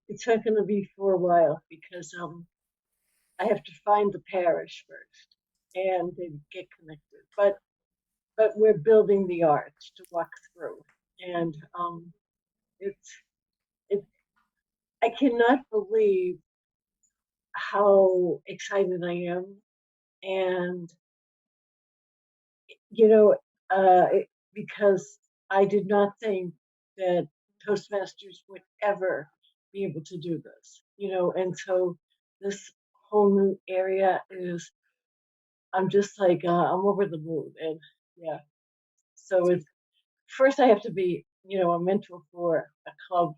it's not going to be for a while because I have to find the parish first and then get connected. But we're building the arch to walk through, and it's it. I cannot believe how excited I am, and you know, because I did not think that Toastmasters would ever be able to do this, and so this whole new area is, I'm just like, I'm over the moon. And yeah, so it's first I have to be, a mentor for a club,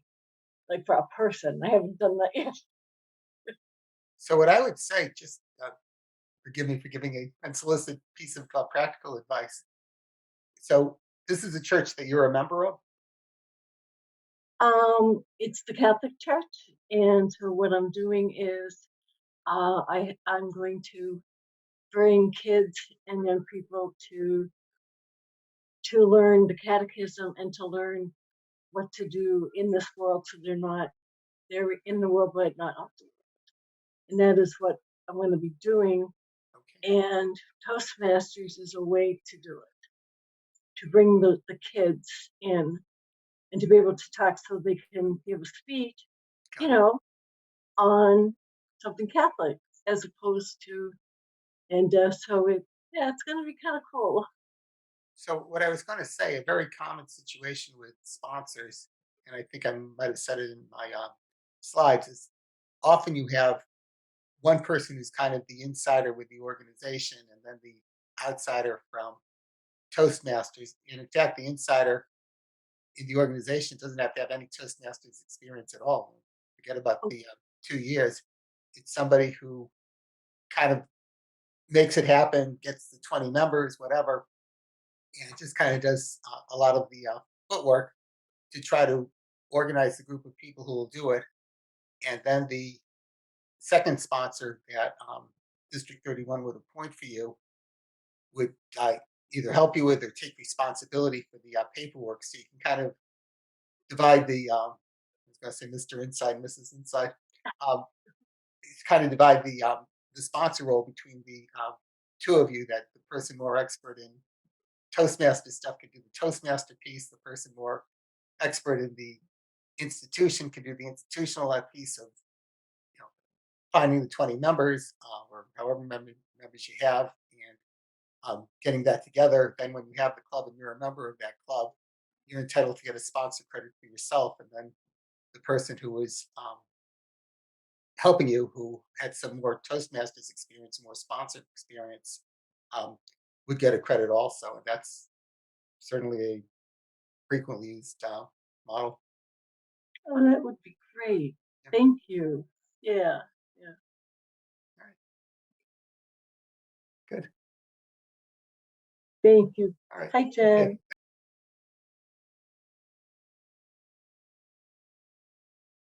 like for a person. I haven't done that yet. So what I would say, just forgive me for giving a unsolicited piece of practical advice. So this is a church that you're a member of. It's the Catholic Church, and so what I'm doing is, I'm going to bring kids and young people to learn the catechism and to learn what to do in this world, so they're in the world but not of the world. and that is what I'm going to be doing. Okay. And Toastmasters is a way to do it, to bring the kids in and to be able to talk so they can give a speech, Got it. on something Catholic as opposed to, and so it's going to be kind of cool. So what I was going to say, a very common situation with sponsors, and I think I might have said it in my slides, is often you have one person who's kind of the insider with the organization, and then the outsider from Toastmasters. And in fact, the insider in the organization doesn't have to have any Toastmasters experience at all. Forget about the 2 years. It's somebody who kind of makes it happen, gets the 20 members, whatever, and it just kind of does a lot of the footwork to try to organize the group of people who will do it. And then the second sponsor that District 31 would appoint for you would either help you with or take responsibility for the paperwork. So you can kind of divide the, I was going to say Mr. Inside, Mrs. Inside, um, it's kind of divide the sponsor role between the two of you, that the person more expert in Toastmaster stuff can do the Toastmaster piece, the person more expert in the institution can do the institutional piece of, you know, finding the 20 members or however many members you have, and getting that together. Then when you have the club and you're a member of that club, you're entitled to get a sponsor credit for yourself. And then the person who was helping you, who had some more Toastmasters experience, more sponsor experience, um, would get a credit also. And that's certainly a frequently used model. Oh, that would be great. Yeah. Thank you. Yeah. All right. Good. Thank you. All right. Hi, Jen. Okay.